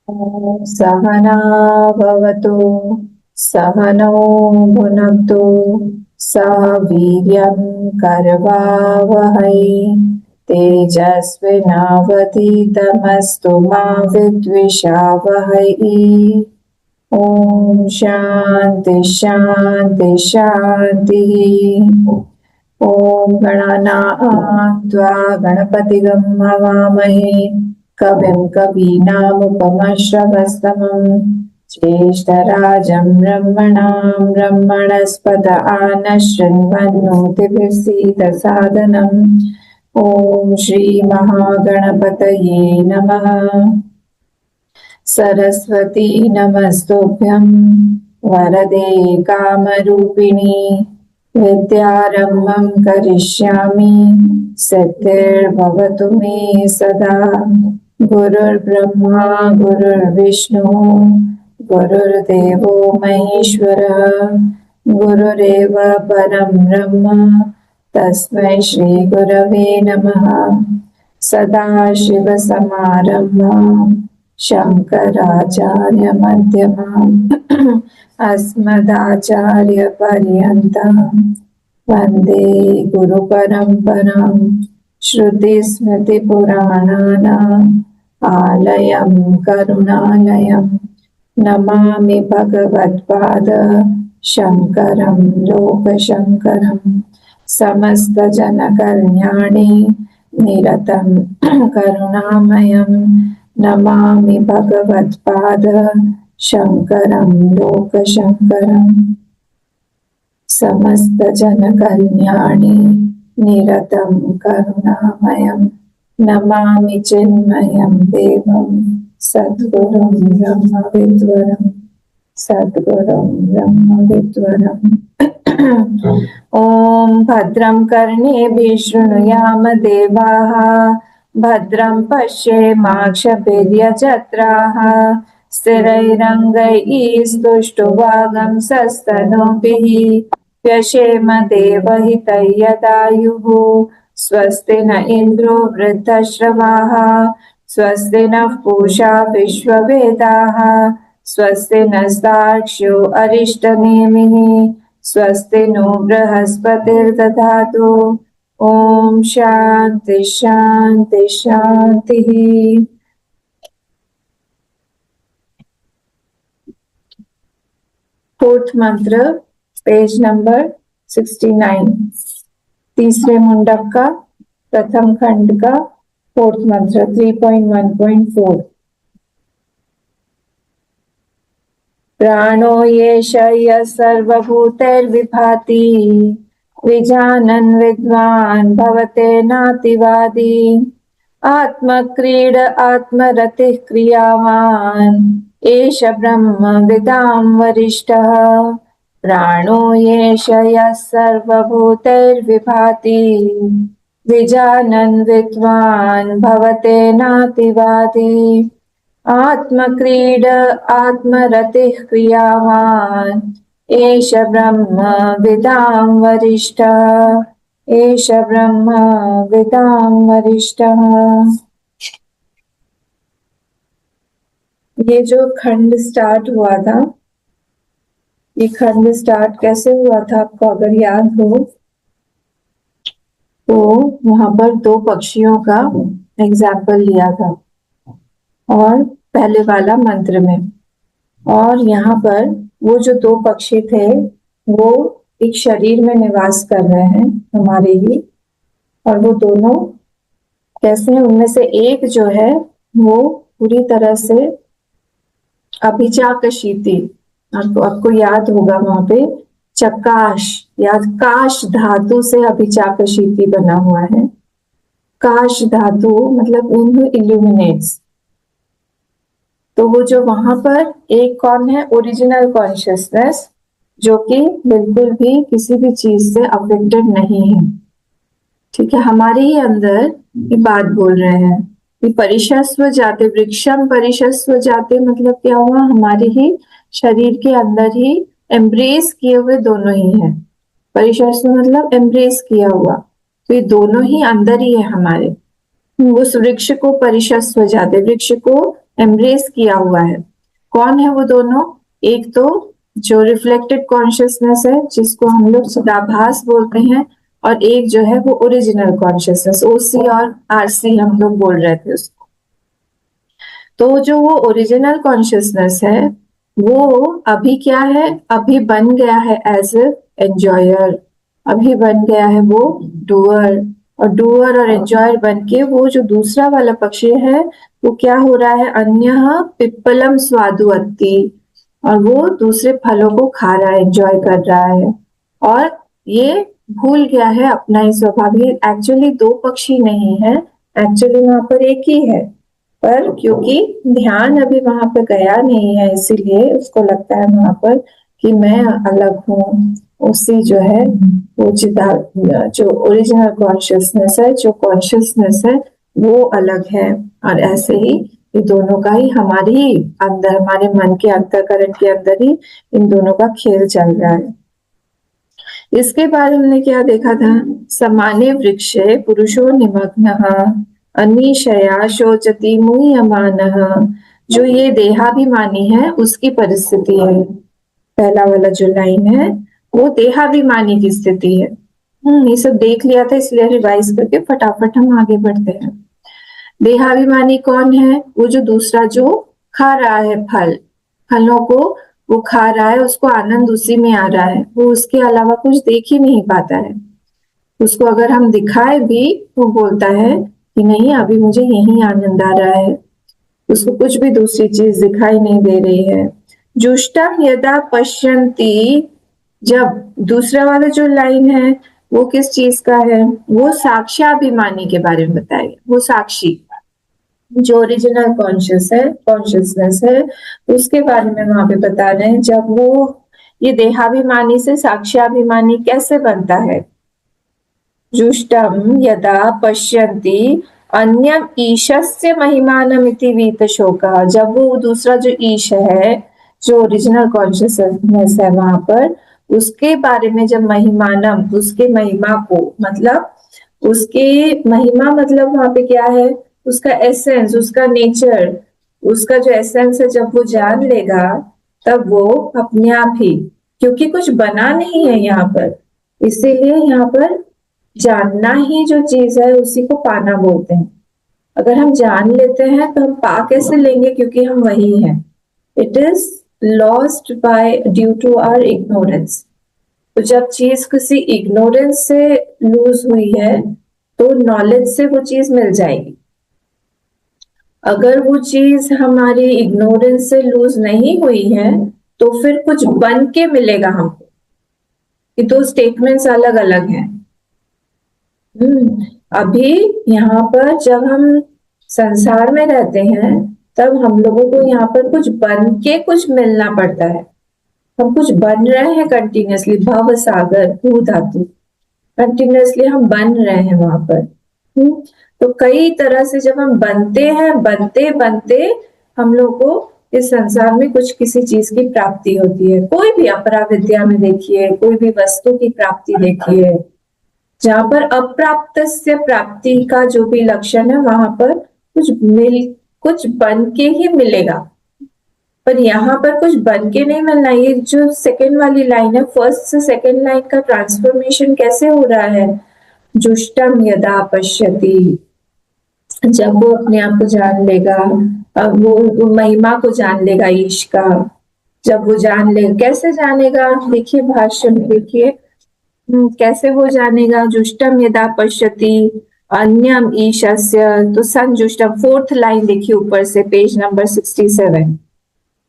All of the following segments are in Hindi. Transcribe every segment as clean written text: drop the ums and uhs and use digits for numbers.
ॐ सहना भवतु सहनौ भुनक्तु सह वीर्यं करवावहै तेजस्विनावधीतमस्तु मा विद्विषावहै। ॐ शान्ति शान्ति शान्तिः। ॐ गणानां गणपतिगं हवामहे कविं कवीनामुपमश्रवस्तमं ज्येष्ठराजं ब्रह्मणां ब्रह्मणस्पत आनशृण्वन्नोतिभिस्सीदसादनम्। ॐ श्रीमहागणपतये नमः। सरस्वती नमस्तुभ्यं वरदे कामरूपिणी विद्यारम्भं करिष्यामि सिद्धिर्भवतु मे सदा। गुरुर्ब्रह्मा गुरुर्विष्णु गुरुर्देवो महेश्वरः गुरुरेव परं ब्रह्म तस्मै श्री गुरवे नमः। सदाशिवसमारम्भां शङ्कराचार्यमध्यमाम् अस्मदाचार्यपर्यन्तां वन्दे गुरुपरम्पराम्। श्रुतिस्मृतिपुराणानाम् आलयं करुणालयं नमामि भगवत्पाद शङ्करं लोकशङ्करं। समस्तजनकल्याणे निरतं करुणामयं नमामि भगवत्पाद शङ्करं लोकशङ्करम्। समस्तजनकल्याणे निरतं करुणामयं नमामि चिन्मयं देवं सद्गुरुं ब्रह्मविद्वरं सद्गुरुं ब्रह्मविद्वरम्। ॐ भद्रं कर्णेभिः शृणुयाम देवाः भद्रं पश्येमाक्षभिर्यजत्राः स्थिरैरङ्गैः स्तुष्टुवागंसस्तनूभिः व्यशेम देवहितं यदायुः। स्वस्ति न इन्द्रो वृद्धश्रवाः स्वस्ति नः पूषा विश्ववेदाः स्वस्ति नस्तार्क्ष्यो अरिष्टनेमिः स्वस्ति नो बृहस्पतिर्दधातु। ॐ शान्ति शान्ति शान्तिः। फोर्थ मंत्र पेज नंबर 69 तीसरे मुंडक का प्रथम खंड का फोर्थ मंत्र 3.1.4। प्राणो येष यः सर्वभूतैर्विभाति विजानन् विद्वान् भवतेनातिवादी। आत्मक्रीड आत्मरतिः क्रियावान् एष ब्रह्मविदां वरिष्ठः। प्राणो येष यः सर्वभूतैर्विभाति विजानन् विद्वान् भवतेनातिवादी। आत्मक्रीड आत्मरतिः क्रियावान् एष ब्रह्मविदां वरिष्ठः एष ब्रह्मविदां वरिष्ठः। ये जो खंड स्टार्ट हुआ था, ये खंड स्टार्ट कैसे हुआ था आपको अगर याद हो तो वहां पर दो पक्षियों का एग्जाम्पल लिया था और पहले वाला मंत्र में, और यहाँ पर वो जो दो पक्षी थे वो एक शरीर में निवास कर रहे हैं हमारे ही, और वो दोनों कैसे हैं, उनमें से एक जो है वो पूरी तरह से अभिचाकशीति, आपको याद होगा वहां पे चकाश या काश धातु से अभिचाकशीति बना हुआ है। काश धातु मतलब उन्हें इल्यूमिनेट्स। तो वो जो वहां पर एक कौन है, ओरिजिनल कॉन्शियसनेस, जो कि बिल्कुल भी किसी भी चीज से अफेक्टेड नहीं है। ठीक है, हमारे ही अंदर ये बात बोल रहे हैं कि परिशस्व जाते, वृक्षम परिशस्व जाते मतलब क्या हुआ, हमारे ही शरीर के अंदर ही एम्ब्रेस किए हुए दोनों ही है। परिशस्व मतलब एम्ब्रेस किया हुआ, तो ये दोनों ही अंदर ही है हमारे। उस वृक्ष को परिशस्व जाते, वृक्ष को एम्ब्रेस किया हुआ है। कौन है वो दोनों? एक तो जो रिफ्लेक्टेड कॉन्शियसनेस है जिसको हम लोग चिदाभास बोलते हैं, और एक जो है वो ओरिजिनल कॉन्शियसनेस, ओसी और आरसी हम लोग बोल रहे थे उसको। तो जो वो ओरिजिनल कॉन्शियसनेस है वो अभी क्या है, अभी बन गया है एज ए एंजॉयर, अभी बन गया है वो डूअर, और डूअर और एंजॉयर बन के वो जो दूसरा वाला पक्ष है वो क्या हो रहा है, अन्यः पिप्पलम स्वादु अत्ति, और वो दूसरे फलों को खा रहा है, एंजॉय कर रहा है, और ये भूल गया है अपना ही स्वभाव। ये एक्चुअली दो पक्षी नहीं है, एक्चुअली वहां पर एक ही है, पर क्योंकि ध्यान अभी वहां पर गया नहीं है इसीलिए उसको लगता है वहां पर कि मैं अलग हूँ, उसी जो है वो जो ओरिजिनल कॉन्शियसनेस है, जो कॉन्शियसनेस है वो अलग है। और ऐसे ही ये दोनों का ही हमारे ही अंदर, हमारे मन के अंतःकरण के अंदर ही इन दोनों का खेल चल रहा है। इसके बाद हमने क्या देखा था, समाने वृक्षे पुरुषो निमग्नः अनिशया शोचति मुह्यमानः, जो ये देहाभिमानी है उसकी परिस्थिति है। पहला वाला जो लाइन है वो देहाभिमानी की स्थिति है। ये सब देख लिया था इसलिए रिवाइज करके फटाफट हम आगे बढ़ते हैं। देहाभिमानी कौन है? वो जो दूसरा जो खा रहा है फलों को, वो खा रहा है, उसको आनंद उसी में आ रहा है, वो उसके अलावा कुछ देख ही नहीं पाता है। उसको अगर हम दिखाए भी वो बोलता है कि नहीं अभी मुझे यही आनंद आ रहा है, उसको कुछ भी दूसरी चीज दिखाई नहीं दे रही है। जुष्टम यदा पश्यन्ति, जब दूसरा वाला जो लाइन है वो किस चीज का है, वो साक्ष्याभिमानी के बारे में बताएगा। वो साक्षी जो ओरिजिनल कॉन्शियसनेस है उसके बारे में वहां पे बता रहे हैं। जब वो ये देहाभिमानी से साक्ष्याभिमानी कैसे बनता है। जुष्टम यदा पश्यन्ति अन्यम ईशस्य महिमानमिति वीत शोका, जब वो दूसरा जो ईश है, जो ओरिजिनल कॉन्शियसनेस है वहां पर, उसके बारे में जब महिमानम, उसके महिमा को, मतलब उसके महिमा मतलब वहां पे क्या है, उसका एसेंस, उसका नेचर, उसका जो एसेंस है जब वो जान लेगा तब वो अपने आप ही, क्योंकि कुछ बना नहीं है यहाँ पर, इसीलिए यहाँ पर जानना ही जो चीज है उसी को पाना बोलते हैं। अगर हम जान लेते हैं तो हम पा कैसे लेंगे, क्योंकि हम वही हैं। It is lost by due to our ignorance. तो जब चीज किसी इग्नोरेंस से लूज हुई है तो नॉलेज से वो चीज मिल जाएगी। अगर वो चीज हमारी इग्नोरेंस से लूज नहीं हुई है तो फिर कुछ बन के मिलेगा हमको। ये दो स्टेटमेंट्स अलग अलग हैं। अभी यहाँ पर जब हम संसार में रहते हैं तब हम लोगों को यहाँ पर कुछ बन के कुछ मिलना पड़ता है। हम कुछ बन रहे हैं कंटिन्यूअसली, भव सागर भू धातु, कंटिन्यूअसली हम बन रहे हैं वहां पर। तो कई तरह से जब हम बनते हैं, बनते बनते हम लोग को इस संसार में कुछ किसी चीज की प्राप्ति होती है। कोई भी अपरा विद्या में देखिए, कोई भी वस्तु की प्राप्ति देखिए, जहां पर अप्राप्त से प्राप्ति का जो भी लक्षण है वहां पर कुछ बन के ही मिलेगा। पर यहाँ पर कुछ बन के नहीं मिलना। ये जो सेकंड वाली लाइन है, फर्स्ट से सेकंड लाइन का ट्रांसफॉर्मेशन कैसे हो रहा है। जुष्टम यदा पश्यति, जब वो अपने आप को जान लेगा, अब वो महिमा को जान लेगा ईश का, जब वो जान ले, कैसे जानेगा, देखिए भाष्य में देखिए कैसे वो जानेगा। जुष्टम यदा पश्यति अन्यम ईशस्य, तो संजुष्टम, फोर्थ लाइन देखिए ऊपर से, पेज नंबर 67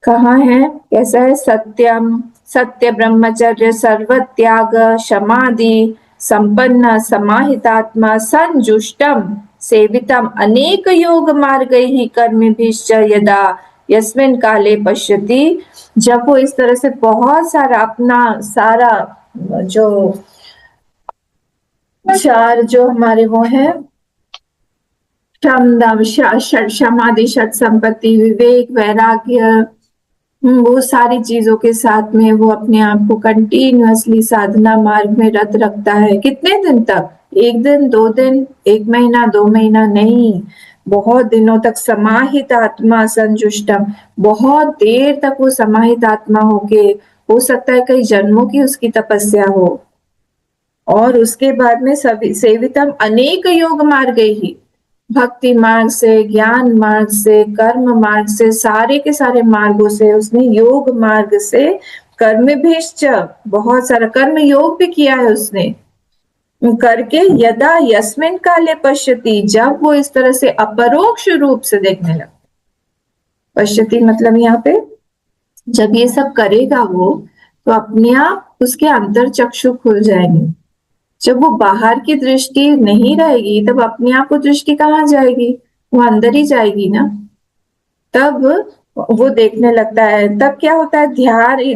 कहाँ है, कैसा है। सत्यम, सत्य ब्रह्मचर्य सर्वत्याग क्षमादि संपन्न समाहितात्मा संजुष्टम सेवितम अनेक योग मार्ग ही कर्मभिश्च यदा यस्मिन काले पश्यति, जब वो इस तरह से बहुत सारा अपना सारा जो चार जो हमारे वो है क्षमादि षट संपत्ति विवेक वैराग्य, वो सारी चीजों के साथ में वो अपने आप को कंटिन्यूअसली साधना मार्ग में रत रखता है। कितने दिन तक, एक दिन, 2 दिन, 1 महीना, 2 महीना नहीं, बहुत दिनों तक समाहित आत्मा संजुष्टम, बहुत देर तक वो समाहित आत्मा होके, हो सकता है कई जन्मों की उसकी तपस्या हो। और उसके बाद में सभी सेवितम अनेक योग मार्ग ही, भक्ति मार्ग से, ज्ञान मार्ग से, कर्म मार्ग से, सारे के सारे मार्गों से उसने, योग मार्ग से, कर्म भी, बहुत सारा कर्म योग भी किया है उसने करके, यदा यस्मिन काले पश्यति, जब वो इस तरह से अपरोक्ष रूप से देखने लगा, पश्यति मतलब यहाँ पे जब ये सब करेगा वो, तो अपने आप उसके अंतर चक्षु खुल जाएंगे। जब वो बाहर की दृष्टि नहीं रहेगी तब अपने आप को दृष्टि कहाँ जाएगी, वो अंदर ही जाएगी ना। तब वो देखने लगता है, तब क्या होता है,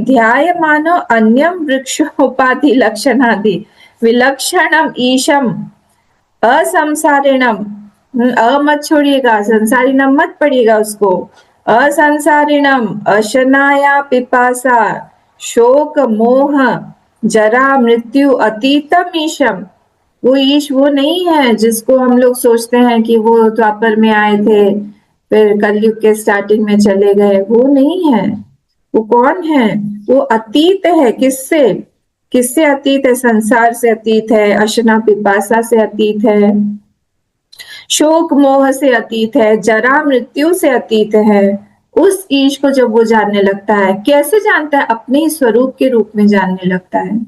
ध्याय मानो अन्यम वृक्ष उपाधि लक्षणादि विलक्षणम ईशम असंसारिणम, अ मत छोड़िएगा, संसारिणम मत पढ़िएगा उसको, असंसारिणम अशनाया पिपासा शोक मोह जरा मृत्यु अतीतम ईशम, वो ईश वो नहीं है जिसको हम लोग सोचते हैं कि वो द्वापर में आए थे फिर कलयुग के स्टार्टिंग में चले गए, वो नहीं है। वो कौन है, वो अतीत है, किससे, किससे अतीत है, संसार से अतीत है, अशना पिपासा से अतीत है, शोक मोह से अतीत है, जरा मृत्यु से अतीत है। उस ईश को जब वो जानने लगता है, कैसे जानता है, अपने ही स्वरूप के रूप में जानने लगता है।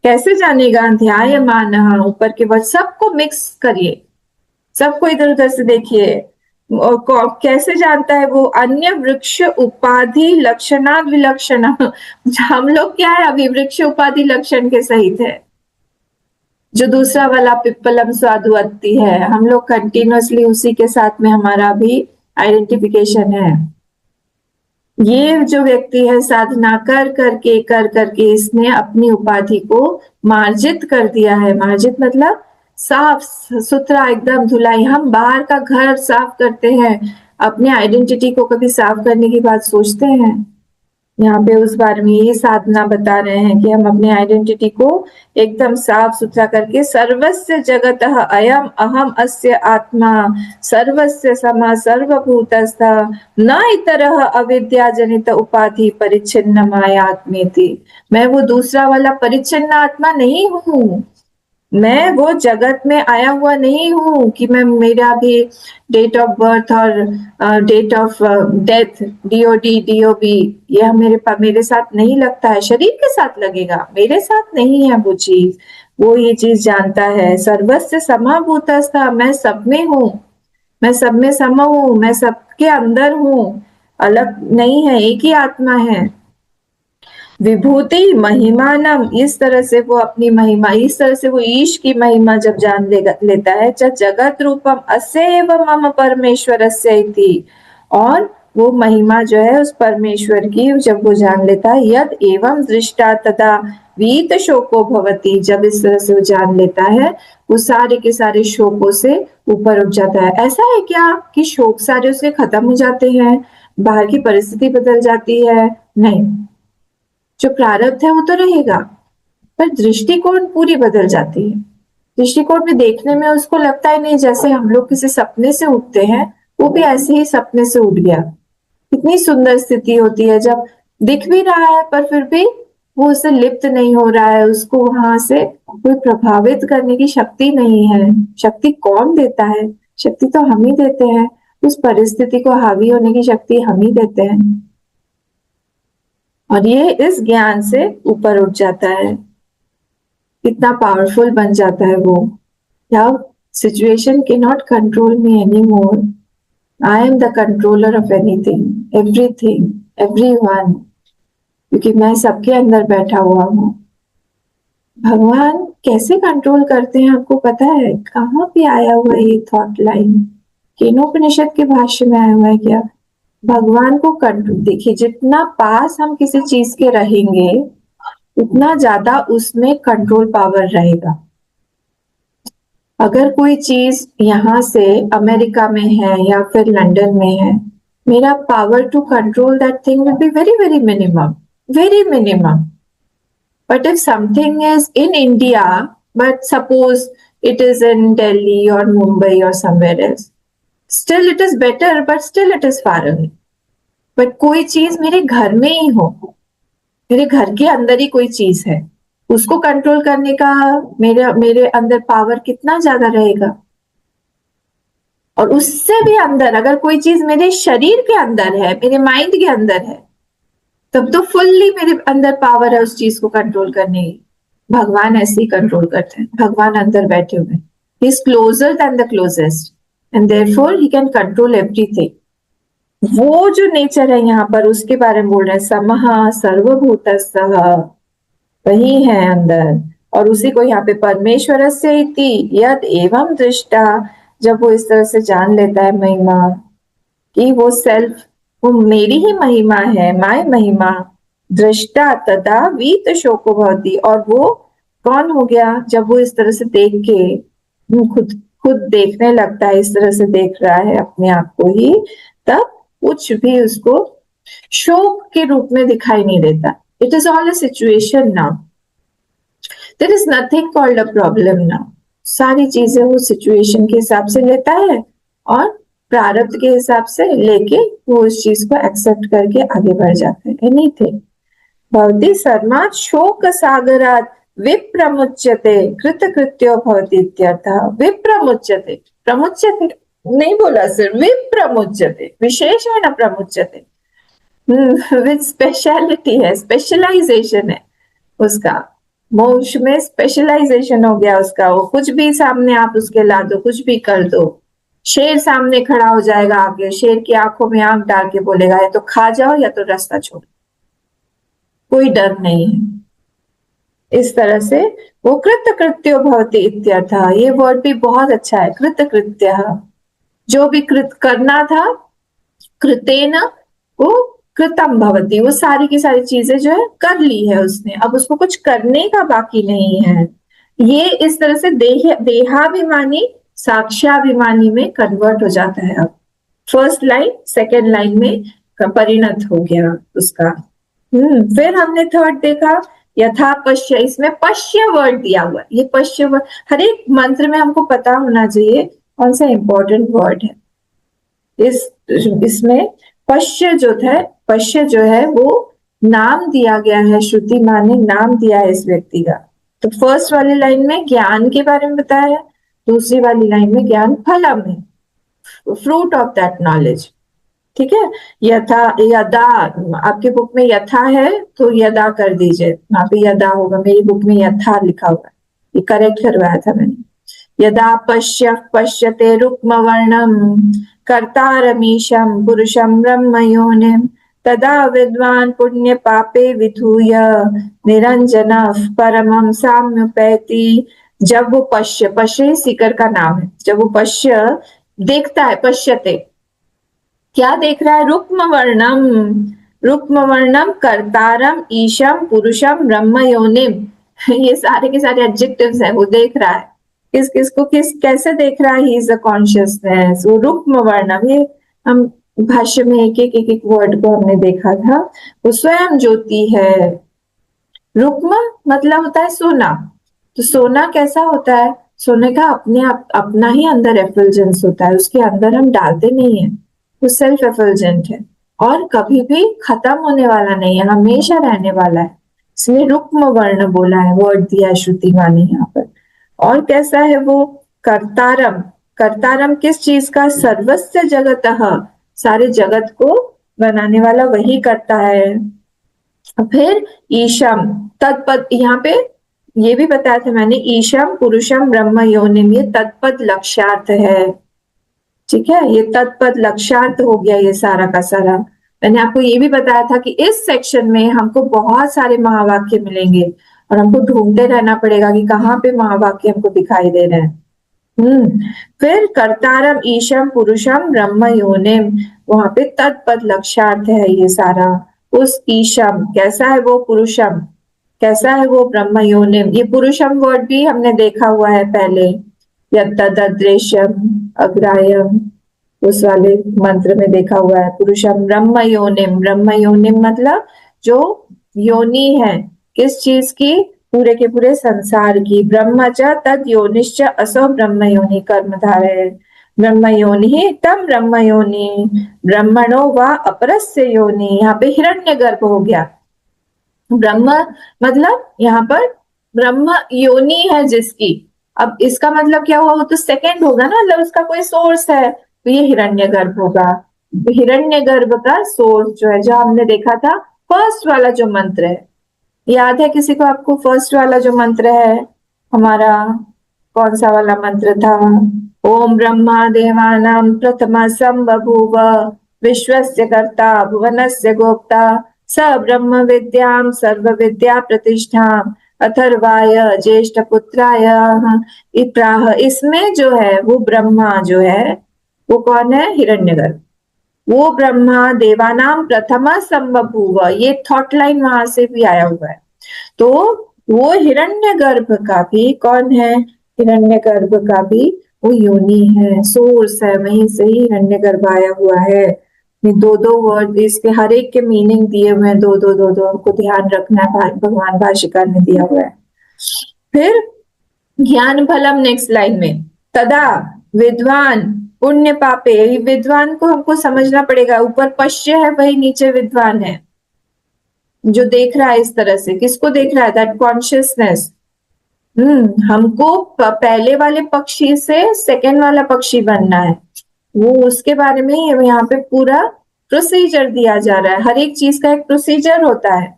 कैसे जानेगा, ध्याय मान, ऊपर के वर्ड सबको मिक्स करिए, सबको इधर उधर से देखिए, और कैसे जानता है वो, अन्य वृक्ष उपाधि लक्षणाद विलक्षण, हम लोग क्या है अभी वृक्ष उपाधि लक्षण के सहित है, जो दूसरा वाला पिप्पलम स्वादुअत्ति है, हम लोग कंटिन्यूअसली उसी के साथ में हमारा भी आइडेंटिफिकेशन है। ये जो व्यक्ति है साधना कर करके इसने अपनी उपाधि को मार्जित कर दिया है। मार्जित मतलब साफ सुथरा, एकदम धुलाई। हम बाहर का घर साफ करते हैं, अपने आइडेंटिटी को कभी साफ करने की बात सोचते हैं? यहाँ पे उस बारे में ये साधना बता रहे हैं कि हम अपने आइडेंटिटी को एकदम साफ सुथरा करके, सर्वस्य जगतः अयम अहम अस्य आत्मा सर्वस्य समा सर्वभूतस्थ न इतरः अविद्या जनित उपाधि परिच्छिन्न मायात्मेति, मैं वो दूसरा वाला परिच्छिन्न आत्मा नहीं हूँ, मैं वो जगत में आया हुआ नहीं हूँ कि मैं, मेरा भी डेट ऑफ बर्थ और date of death DOD DOB यह मेरे साथ नहीं लगता है, शरीर के साथ लगेगा, मेरे साथ नहीं है वो चीज। वो ये चीज जानता है, सर्वस्य समाभूतस्थ, मैं सब में हूँ, मैं सब में सम हूँ, मैं सबके अंदर हूँ, अलग नहीं है, एक ही आत्मा है। विभूति महिमानम, इस तरह से वो अपनी महिमा, इस तरह से वो ईश की महिमा जब जान लेता है, जगत रूपम अस्य एवं मम परमेश्वरस्य इति, और वो महिमा जो है उस परमेश्वर की जब वो जान लेता है, यद एवं दृष्टा तदा वीत शोको भवति, जब इस तरह से वो जान लेता है, वो सारे के सारे शोकों से ऊपर उठ जाता है। ऐसा है क्या कि शोक सारे उसके खत्म हो जाते हैं, बाहर की परिस्थिति बदल जाती है? नहीं, जो प्रारब्ध है वो तो रहेगा, पर दृष्टिकोण पूरी बदल जाती है। दृष्टिकोण में देखने में उसको लगता है नहीं, जैसे हम लोग किसी सपने से उठते हैं, वो भी ऐसे ही सपने से उठ गया। कितनी सुंदर स्थिति होती है जब दिख भी रहा है पर फिर भी वो उससे लिप्त नहीं हो रहा है, उसको वहां से कोई प्रभावित करने की शक्ति नहीं है। शक्ति कौन देता है? शक्ति तो हम ही देते हैं, उस परिस्थिति को हावी होने की शक्ति हम ही देते हैं। और ये इस ज्ञान से ऊपर उठ जाता है, कितना पावरफुल बन जाता है वो। Now situation cannot control me anymore. I am the controller of anything, everything, everyone. क्योंकि मैं सबके अंदर बैठा हुआ हूँ। भगवान कैसे कंट्रोल करते हैं आपको पता है? कहाँ पे आया हुआ ये थॉट लाइन? केनोपनिषद के भाष्य में आया हुआ है क्या? भगवान को कंट्रोल, देखिए जितना पास हम किसी चीज के रहेंगे उतना ज्यादा उसमें कंट्रोल पावर रहेगा। अगर कोई चीज यहाँ से अमेरिका में है या फिर लंदन में है, मेरा power to control that thing will be very very minimum, very minimum. But if something is in India but suppose it is in Delhi or Mumbai or somewhere else, still it is better, but still it is far away. But कोई चीज मेरे घर में ही हो, मेरे घर के अंदर ही कोई चीज है, उसको कंट्रोल करने का मेरे मेरे अंदर पावर कितना ज्यादा रहेगा। और उससे भी अंदर अगर कोई चीज मेरे शरीर के अंदर है, मेरे माइंड के अंदर है, तब तो फुल्ली मेरे अंदर पावर है उस चीज को कंट्रोल करने की। भगवान ऐसे ही कंट्रोल करते हैं, भगवान अंदर बैठे हुए, he is closure then the closest and therefore he can control everything. वो जो नेचर है यहाँ पर उसके बारे में बोल रहे हैं, समः सर्वभूतस्थः, वही है अंदर। और उसी को यहाँ पे परमेश्वरस्य इति यद एवं दृष्टा, जब वो इस तरह से जान लेता है महिमा कि वो सेल्फ, वो मेरी ही महिमा है, माय महिमा, दृष्टा तदा वीत शोको भवति, और वो कौन हो गया, जब वो इस तरह से देख के खुद खुद देखने लगता है, इस तरह से देख रहा है अपने आप को ही, तब कुछ भी उसको शोक के रूप में दिखाई नहीं देता। It is all a situation now, there is nothing called a problem now. सारी चीजें वो सिचुएशन के हिसाब से लेता है और प्रारब्ध के हिसाब से लेके वो उस चीज को एक्सेप्ट करके आगे बढ़ जाते हैं। एनीथिंग भवति सर्मात् शोक सागरात् विप्रमुच्यते कृतकृत्यो भवति इत्यर्थः। विप्रमुच्यते, प्रमुच्यते नहीं बोला सर, विप्रमुच्यते, विशेष है ना प्रमुच्यते, विद स्पेशलिटी है, स्पेशलाइजेशन है उसका, मोक्ष में स्पेशलाइजेशन हो गया उसका। वो कुछ भी सामने आप उसके ला दो, कुछ भी कर दो, शेर सामने खड़ा हो जाएगा आगे, शेर की आंखों में आंख डाल के बोलेगा या तो खा जाओ या तो रास्ता छोड़ो, कोई डर नहीं है। इस तरह से वो कृतकृत्यो भवति इत्यर्थः। ये वर्ड भी बहुत अच्छा है, कृतकृत्य, जो भी कृत करना था, कृतेन वो कृतम भवति, वो सारी की सारी चीजें जो है कर ली है उसने, अब उसको कुछ करने का बाकी नहीं है। ये इस तरह से देहाभिमानी साक्ष्याभिमानी में कन्वर्ट हो जाता है। अब फर्स्ट लाइन सेकेंड लाइन में परिणत हो गया उसका। फिर हमने थर्ड देखा यथा पश्य, इसमें पश्य वर्ड दिया हुआ है। ये पश्य वर्ड हर एक मंत्र में हमको पता होना चाहिए कौन सा इंपॉर्टेंट वर्ड है। इसमें पश्य जो है वो नाम दिया गया है, श्रुति माँ ने नाम दिया है इस व्यक्ति का। तो फर्स्ट वाली लाइन में ज्ञान के बारे में बताया है, दूसरी वाली लाइन में ज्ञान फलम है, फ्रूट ऑफ दैट नॉलेज। ठीक है, यथा यदा, आपके बुक में यथा है तो यदा कर दीजिए, वहां पे यदा होगा, मेरी बुक में यथा लिखा हुआ है, ये करेक्ट करवाया था मैंने। यदा पश्यते रुक्म वर्णम कर्तारमीशम पुरुषम ब्रह्म योनिम तदा विद्वान पुण्य पापे विधूय निरंजन परमम साम्युपैति। जब वो पश्य सीकर का नाम है, जब वो पश्य देखता है, पश्यते क्या देख रहा है, रुक्म वर्णम कर्तारम ईशम पुरुषम ब्रह्म योनिम, ये सारे के सारे एडजेक्टिव्स हैं, वो देख रहा है। किसको कैसे देख रहा है, ही इज अ कॉन्शियसनेस। वो रुक्म वर्णम, ये हम भाष्य में एक वर्ड को हमने देखा था, वो स्वयं ज्योति है। रुक्म मतलब होता है सोना, तो सोना कैसा होता है, सोने का अपना ही अंदर एफिल्जेंस होता है, उसके अंदर हम डालते नहीं है, वो सेल्फ एफिल्जेंट है और कभी भी खत्म होने वाला नहीं है, हमेशा रहने वाला है। इसलिए रुक्म वर्ण बोला है, वर्ड दिया है श्रुति माँ ने यहाँ पर। और कैसा है वो, कर्तारम किस चीज का, सर्वस्य जगतः, सारे जगत को बनाने वाला वही करता है। फिर ईशम तत्पद, यहाँ पे ये भी बताया था मैंने, ईशम पुरुषम ब्रह्म योनिम, ये तत्पद लक्ष्यार्थ है। ठीक है, ये तत्पद लक्ष्यार्थ हो गया ये सारा का सारा। मैंने आपको ये भी बताया था कि इस सेक्शन में हमको बहुत सारे महावाक्य मिलेंगे और हमको ढूंढते रहना पड़ेगा कि कहाँ पे महावाक्य हमको दिखाई दे रहे हैं। फिर कर्तारम ईशम पुरुषम ब्रह्म योनिम, वहां पे तत्पद लक्ष्यार्थ है ये सारा। उस ईशम कैसा है वो, पुरुषम कैसा है वो, ब्रह्म योनिम। ये पुरुषम वर्ड भी हमने देखा हुआ है पहले, यद्दृश्यम अग्राह्यम, उस वाले मंत्र में देखा हुआ है। पुरुषम ब्रह्म योनिम, ब्रह्म योनिम मतलब जो योनि है किस चीज की, पूरे के पूरे संसार की। ब्रह्मच तद योनिश्च असो ब्रह्म योनि कर्मधारय, ब्रह्म योनि तम ब्रह्म योनि, ब्रह्मणो व अपरस्य योनि। यहाँ पे हिरण्यगर्भ हो गया। ब्रह्म मतलब यहाँ पर ब्रह्म योनि है जिसकी। अब इसका मतलब क्या हुआ, वो तो सेकंड होगा ना, मतलब उसका कोई सोर्स है, तो ये हिरण्यगर्भ होगा। हिरण्यगर्भ का सोर्स जो है, जो हमने देखा था फर्स्ट वाला जो मंत्र है, याद है किसी को आपको फर्स्ट वाला जो मंत्र है हमारा, कौन सा वाला मंत्र था? ओम ब्रह्मा देवानां प्रथम संबभूव, विश्वस्य कर्ता भुवनस्य गोप्ता, स ब्रह्म विद्यां सर्व विद्या प्रतिष्ठाम, अथर्वाय ज्येष्ठ पुत्राय इप्राह। इसमें जो है वो ब्रह्मा जो है वो कौन है? हिरण्यगर्भ। वो ब्रह्मा देवानाम प्रथम संबभूव, ये थॉट लाइन वहां से भी आया हुआ है। तो वो हिरण्यगर्भ का भी कौन है? हिरण्यगर्भ का भी वो योनि है, सोर्स है, वहीं से ही हिरण्यगर्भ आया हुआ है। ये दो दो वर्ड, इसके हर एक के मीनिंग दिए हुए हैं, दो दो दो दो, हमको ध्यान रखना है, भगवान भाष्यकार ने दिया हुआ है। फिर ज्ञान फलम नेक्स्ट लाइन में, तदा विद्वान पुण्य पापे, विद्वान को हमको समझना पड़ेगा, ऊपर पश्य है वही नीचे विद्वान है, जो देख रहा है इस तरह से। किसको देख रहा है? That consciousness. हमको पहले वाले पक्षी से सेकंड वाला पक्षी बनना है, वो उसके बारे में यहाँ पे पूरा प्रोसीजर दिया जा रहा है। हर एक चीज का एक प्रोसीजर होता है,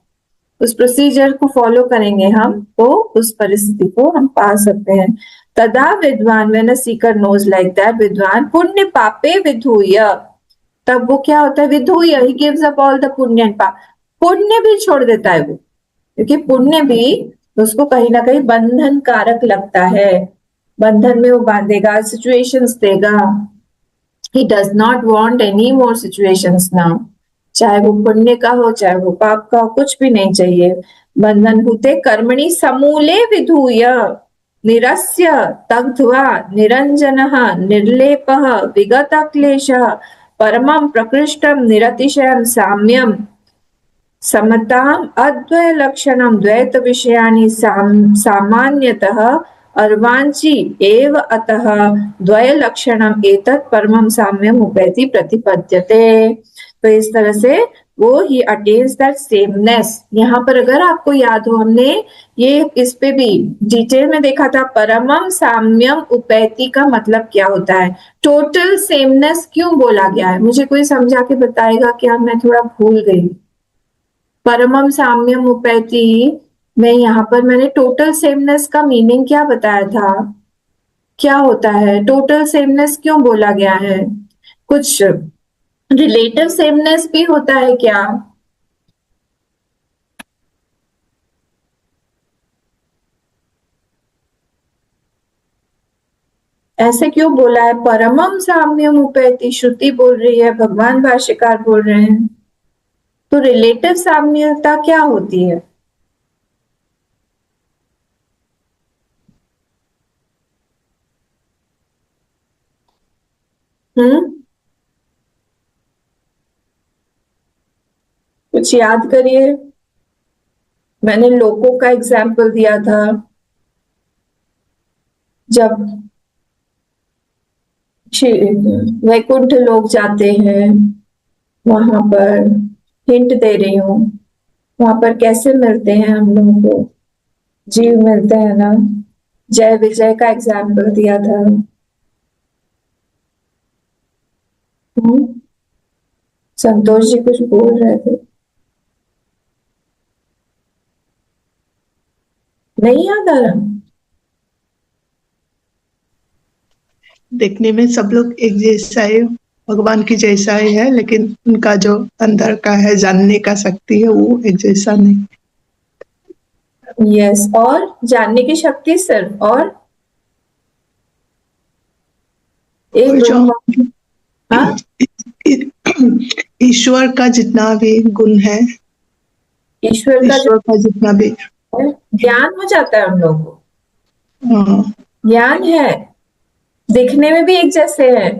उस प्रोसीजर को फॉलो करेंगे हम तो उस परिस्थिति को हम पा सकते हैं। तदा विद्वान, when a seeker knows like that, विद्वान पुण्य पापे विधूय, तब वो क्या होता है? विधूय, he gives up all the पुण्य एंड पाप, पुण्य भी छोड़ देता है वो, क्योंकि पुण्य भी उसको कहीं ना कहीं बंधन कारक लगता है, बंधन में वो बांधेगा, सिचुएशंस देगा। He does not want any more situations now, चाहे वो पुण्य का हो चाहे वो पाप का हो, कुछ भी नहीं चाहिए। बंधन भूते कर्मणि समूले विधूय, निरस्य तग्ध्वा निरंजनः निर्लेपः विगत क्लेशः, परमं प्रकृष्टं निरतिशयं साम्यं समताम अद्वय लक्षणम, द्वैत विषयानि सामान्यतः अर्वांची एव, अतः द्वय लक्षणम एतत् परमं साम्यम उपैति प्रतिपद्यते। तो इस तरह से वो ही अटेन्स दैट सेमनेस। यहाँ पर अगर आपको याद हो, हमने ये इस पे भी डिटेल में देखा था, परमम साम्यम उपैति का मतलब क्या होता है, टोटल सेमनेस क्यों बोला गया है? मुझे कोई समझा के बताएगा क्या? मैं थोड़ा भूल गई। परमम साम्यम उपैति में यहाँ पर मैंने टोटल सेमनेस का मीनिंग क्या बताया था? क्या होता है टोटल सेमनेस, क्यों बोला गया है? कुछ रिलेटिव सेमनेस भी होता है क्या? ऐसे क्यों बोला है? परमम साम्यम उपैति श्रुति बोल रही है, भगवान भाष्यकार बोल रहे हैं, तो रिलेटिव साम्यता क्या होती है? हम्म, कुछ याद करिए। मैंने लोगों का एग्जाम्पल दिया था, जब वैकुंठ लोग जाते हैं, वहां पर हिंट दे रही हूँ, वहां पर कैसे मिलते हैं हम लोगों को? जीव मिलते हैं ना। जय विजय का एग्जाम्पल दिया था। संतोष जी कुछ बोल रहे थे, नहीं याद आ रहा? देखने में सब लोग एक जैसा ही, भगवान की जैसा ही है, लेकिन उनका जो अंदर का है जानने का शक्ति है वो एक जैसा नहीं। यस, और जानने की शक्ति सिर्फ, और एक जो हाँ, ईश्वर का जितना भी गुण है, ईश्वर का जितना भी ज्ञान हो जाता है उन लोगों को। हाँ, ज्ञान है, दिखने में भी एक जैसे है,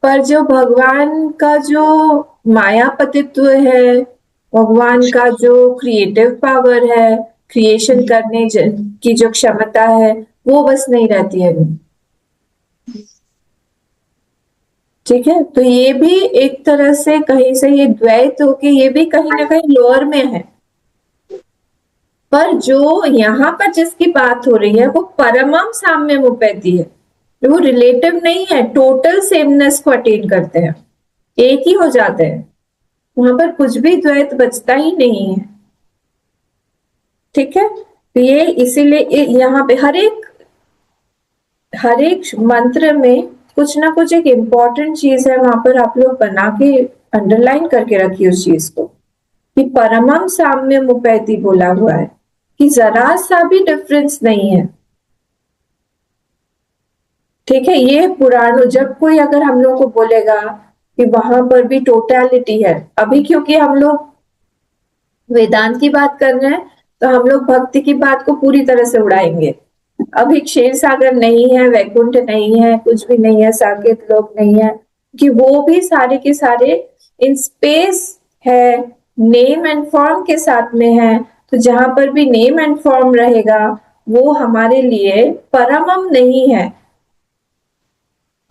पर जो भगवान का जो मायापतित्व है, भगवान का जो क्रिएटिव पावर है, क्रिएशन करने की जो क्षमता है वो बस नहीं रहती है अभी। ठीक है, तो ये भी एक तरह से कहीं से ये द्वैत होके ये भी कहीं ना कहीं लोअर में है, पर जो यहाँ पर जिसकी बात हो रही है वो परमम साम्यमुपैति है, वो रिलेटिव नहीं है, टोटल सेमनेस को अटेन करते हैं, एक ही हो जाते हैं, वहां पर कुछ भी द्वैत बचता ही नहीं है। ठीक है, तो ये इसीलिए यहाँ पे हर एक मंत्र में कुछ ना कुछ एक इम्पोर्टेंट चीज है, वहां पर आप लोग बना के अंडरलाइन करके रखिए उस चीज को, कि परमम साम्यमुपैति बोला हुआ है, कि जरा सा भी डिफरेंस नहीं है। ठीक है, ये पुराणों, जब कोई अगर हम लोग को बोलेगा कि वहां पर भी टोटलिटी है, अभी क्योंकि हम लोग वेदांत की बात कर रहे हैं तो हम लोग भक्ति की बात को पूरी तरह से उड़ाएंगे। अभी क्षीर सागर नहीं है, वैकुंठ नहीं है, कुछ भी नहीं है, साकेत लोक नहीं है, कि वो भी सारे के सारे इन स्पेस है, नेम एंड फॉर्म के साथ में है। तो जहां पर भी नेम एंड फॉर्म रहेगा वो हमारे लिए परमम नहीं है।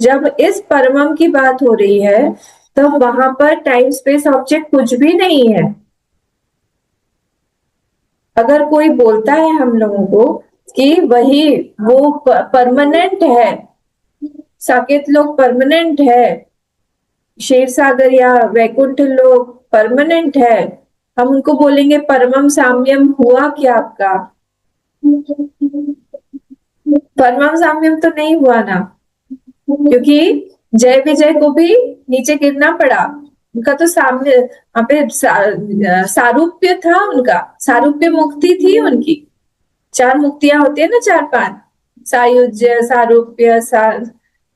जब इस परमम की बात हो रही है तो वहां पर टाइम स्पेस ऑब्जेक्ट कुछ भी नहीं है। अगर कोई बोलता है हम लोगों को कि वही वो परमानेंट है, साकेत लोग परमानेंट है, क्षीर सागर या वैकुंठ लोग परमानेंट है, हम उनको बोलेंगे परमम साम्यम हुआ क्या आपका? परमम साम्यम तो नहीं हुआ ना, क्योंकि जय विजय को भी नीचे गिरना पड़ा, उनका तो सामने वहां पे सारूप्य था, उनका सारूप्य मुक्ति थी उनकी। चार मुक्तियां होती है ना, चार पांच, सायुज्य, सारूप्य,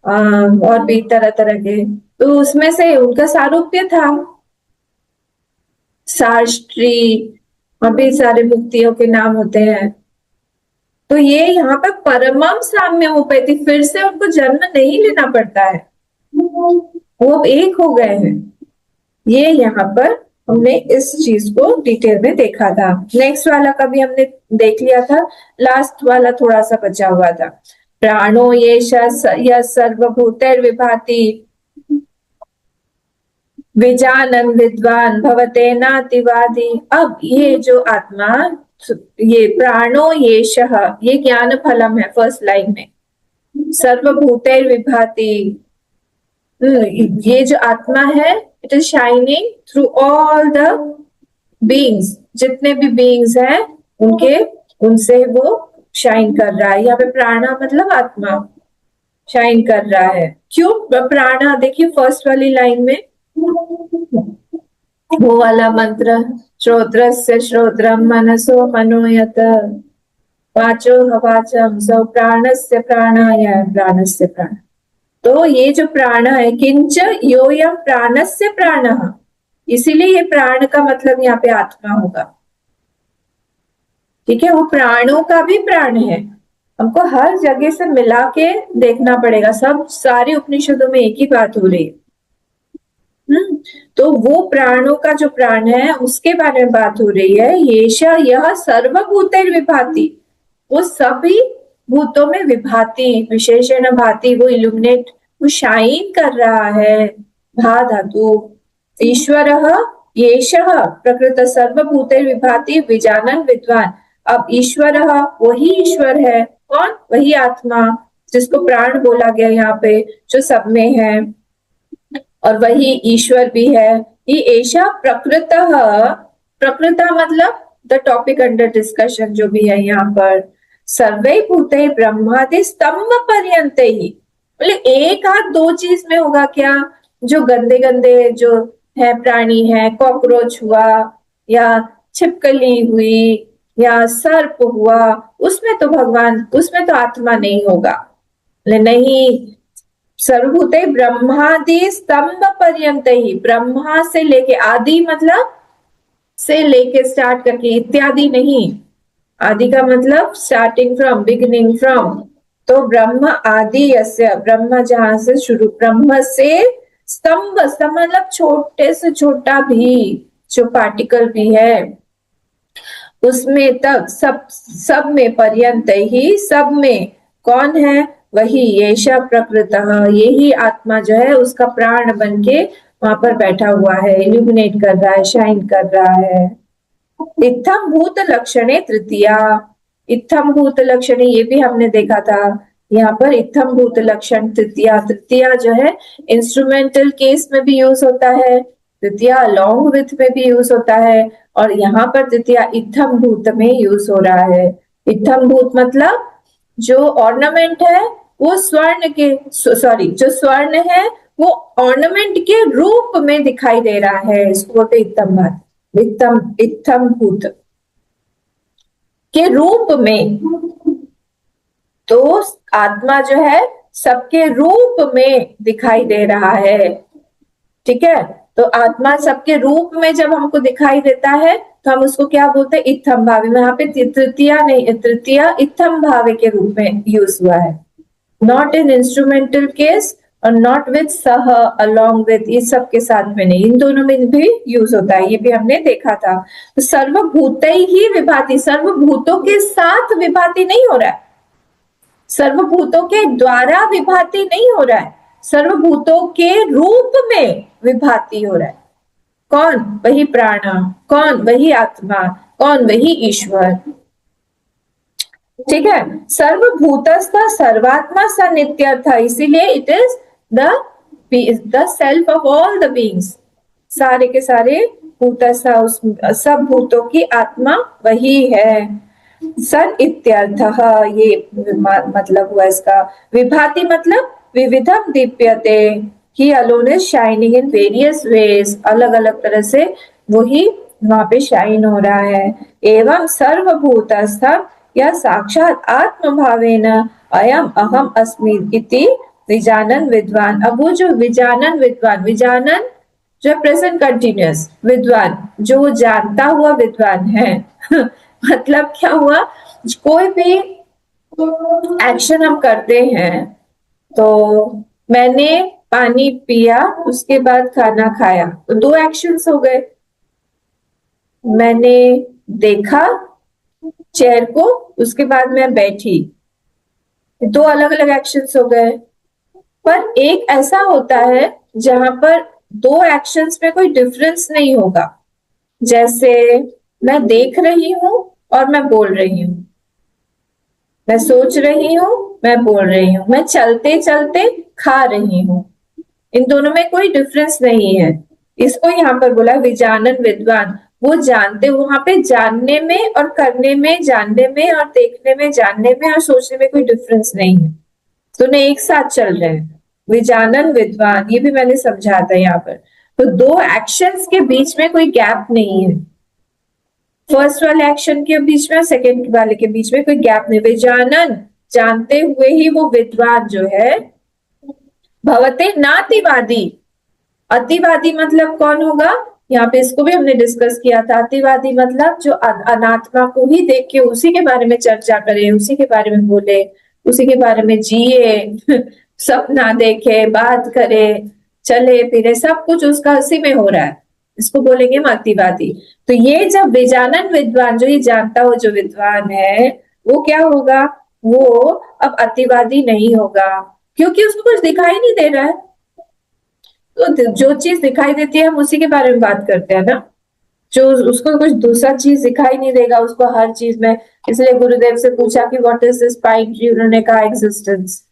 और भी तरह तरह के, तो उसमें से उनका सारूप्य था। शास्त्री, अभी सारे मुक्तियों के नाम होते हैं। तो ये यहाँ पे परमम साम्यमुपैति, फिर से उनको जन्म नहीं लेना पड़ता है, वो एक हो गए हैं। ये यहाँ पर हमने इस चीज को डिटेल में देखा था। नेक्स्ट वाला का भी हमने देख लिया था, लास्ट वाला थोड़ा सा बचा हुआ था। प्राणो ये सर्वभूतैर विभाति विजानन विद्वान भवते नातिवादी। अब ये जो आत्मा, ये प्राणो ये ज्ञान फलम है फर्स्ट लाइन में, सर्वभूतैर विभाति, ये जो आत्मा है it is shining through all the beings, जितने भी बीइंग्स हैं उनके, उनसे वो शाइन कर रहा है। यहाँ पे प्राणा मतलब आत्मा शाइन कर रहा है। क्यों प्राणा? देखिए फर्स्ट वाली लाइन में वो वाला मंत्र, श्रोत्रस्य श्रोत्रम मनसो मनोयत वाचो वाचम सो प्राणस्य प्राणाय प्राणस्य प्राण। तो ये जो प्राण है, किंच योयम प्राणस्य प्राणः, इसीलिए ये प्राण का मतलब यहाँ पे आत्मा होगा। ठीक है, वो प्राणों का भी प्राण है, हमको हर जगह से मिला के देखना पड़ेगा, सब सारे उपनिषदों में एक ही बात हो रही है। तो वो प्राणों का जो प्राण है उसके बारे में बात हो रही है। यह सर्वभूतैर विभाति, वो सभी भूतों में विभाति, विशेषण भाति, वो इल्यूमिनेट, वो शाइन कर रहा है। भा धातु, ईश्वर येषः प्रकृत सर्वभूतैर विभाति विजानन विद्वान। अब ईश्वर वही ईश्वर है, कौन? वही आत्मा जिसको प्राण बोला गया यहाँ पे, जो सब में है, और वही ईश्वर भी है। ये ऐसा प्रकृतः, प्रकृत मतलब द टॉपिक अंडर डिस्कशन जो भी है यहाँ पर, सर्वे भूते ब्रह्मादि स्तंभ पर्यंत ही, मतलब एक हाथ दो चीज में होगा क्या? जो गंदे गंदे जो है प्राणी है, कॉकरोच हुआ या छिपकली हुई या सर्प हुआ, उसमें तो भगवान, उसमें तो आत्मा नहीं होगा। नहीं, सर्वभूते ब्रह्मादि स्तंभ पर्यंत ही, ब्रह्मा से लेके, आदि मतलब से लेके स्टार्ट करके, इत्यादि नहीं, आदि का मतलब स्टार्टिंग फ्रॉम, बिगिनिंग फ्रॉम, तो ब्रह्म आदि यस्य, ब्रह्म जहां से शुरू, ब्रह्म से स्तंभ, स्तंभ मतलब छोटे से छोटा भी जो पार्टिकल भी है, उसमें तक सब में पर्यंत ही, सब में कौन है, वही येषा प्रकृतः, यही आत्मा जो है उसका प्राण बन के वहां पर बैठा हुआ है, इल्यूमिनेट कर रहा है, शाइन कर रहा है। इत्थम भूत लक्षणे तृतीया, इत्थम भूत लक्षणे ये भी हमने देखा था, यहाँ पर इत्थम भूत लक्षण तृतीया, तृतीया जो है इंस्ट्रूमेंटल केस में भी यूज होता है, तृतीया अलॉन्ग विथ में भी यूज होता है, और यहाँ पर तृतीया इत्थम भूत में यूज हो रहा है। इत्थम भूत मतलब जो ऑर्नामेंट है वो स्वर्ण के, सॉरी, जो स्वर्ण है वो ऑर्नामेंट के रूप में दिखाई दे रहा है, इसको बोलते इत्थम भात, इत्थम भूत के रूप में। तो आत्मा जो है सबके रूप में दिखाई दे रहा है, ठीक है। तो आत्मा सबके रूप में जब हमको दिखाई देता है तो हम उसको क्या बोलते हैं, इत्थम भावे में। यहाँ पे तृतीया नहीं, तृतीया इत्थम भावे के रूप में यूज हुआ है, नॉट इन इंस्ट्रूमेंटल केस और नॉट विद सह, अलॉन्ग विद, ये सब के साथ में नहीं, इन दोनों में भी यूज होता है, ये भी हमने देखा था। तो सर्वभूत ही विभाति, सर्वभूतों के साथ विभाति नहीं हो रहा है, सर्वभूतों के द्वारा विभाति नहीं हो रहा है, सर्वभूतों के रूप में विभाति हो रहा है। कौन, वही प्राण, कौन, वही आत्मा, कौन, वही ईश्वर, ठीक है। सर्वभूतस्थ सर्वात्मा स नित्यर्थ, इसीलिए it is the self of all the beings, सारे के सारे भूतस्थ, सब भूतों की आत्मा वही है। सन इत्यर्थः, ये मतलब हुआ इसका। विभाति मतलब विविधम दीप्यते, he alone is shining in various ways, अलग अलग तरह से वही वहां पे शाइन हो रहा है। एवं सर्वभूतस्थ या साक्षात आत्म भावेन अयम अहम अस्मि इति विजानन विद्वान। अब वो जो विजानन विद्वान, विजानन जो प्रेजेंट कंटिन्यूअस, विद्वान जो जानता हुआ विद्वान है मतलब क्या हुआ, कोई भी एक्शन हम करते हैं, तो मैंने पानी पिया, उसके बाद खाना खाया, तो दो एक्शंस हो गए। मैंने देखा चेयर को, उसके बाद मैं बैठी, दो अलग अलग एक्शंस हो गए। पर एक ऐसा होता है जहां पर दो एक्शंस में कोई डिफरेंस नहीं होगा, जैसे मैं देख रही हूं और मैं बोल रही हूं, मैं सोच रही हूं, मैं बोल रही हूं, मैं चलते चलते खा रही हूं, इन दोनों में कोई डिफरेंस नहीं है। इसको यहाँ पर बोला विजानन विद्वान, वो जानते, वहां पे जानने में और करने में, जानने में और देखने में, जानने में और सोचने में कोई डिफरेंस नहीं है, दोनों एक साथ चल रहे हैं। विजानन विद्वान, ये भी मैंने समझा था यहाँ पर। तो दो एक्शंस के बीच में कोई गैप नहीं है, फर्स्ट वाले एक्शन के बीच में, सेकेंड वाले के बीच में कोई गैप नहीं। विजानन, जानते हुए ही वो विद्वान जो है, भवते नातिवादी, अतिवादी मतलब कौन होगा, यहाँ पे इसको भी हमने डिस्कस किया था। अतिवादी मतलब जो अनात्मा को ही देख के उसी के बारे में चर्चा करे, उसी के बारे में बोले, उसी के बारे में जिए सपना देखे, बात करे, चले फिरे, सब कुछ उसका उसी में हो रहा है, इसको बोलेंगे हम अतिवादी। तो ये जब विजानन विद्वान, जो ये जानता हो जो विद्वान है, वो क्या होगा, वो अब अतिवादी नहीं होगा, क्योंकि उसको कुछ दिखाई नहीं दे रहा है। तो जो चीज दिखाई देती है हम उसी के बारे में बात करते हैं ना, जो उसको कुछ दूसरा चीज दिखाई नहीं देगा उसको हर चीज में। इसलिए गुरुदेव से पूछा कि what is this pine tree, उन्होंने कहा एग्जिस्टेंस।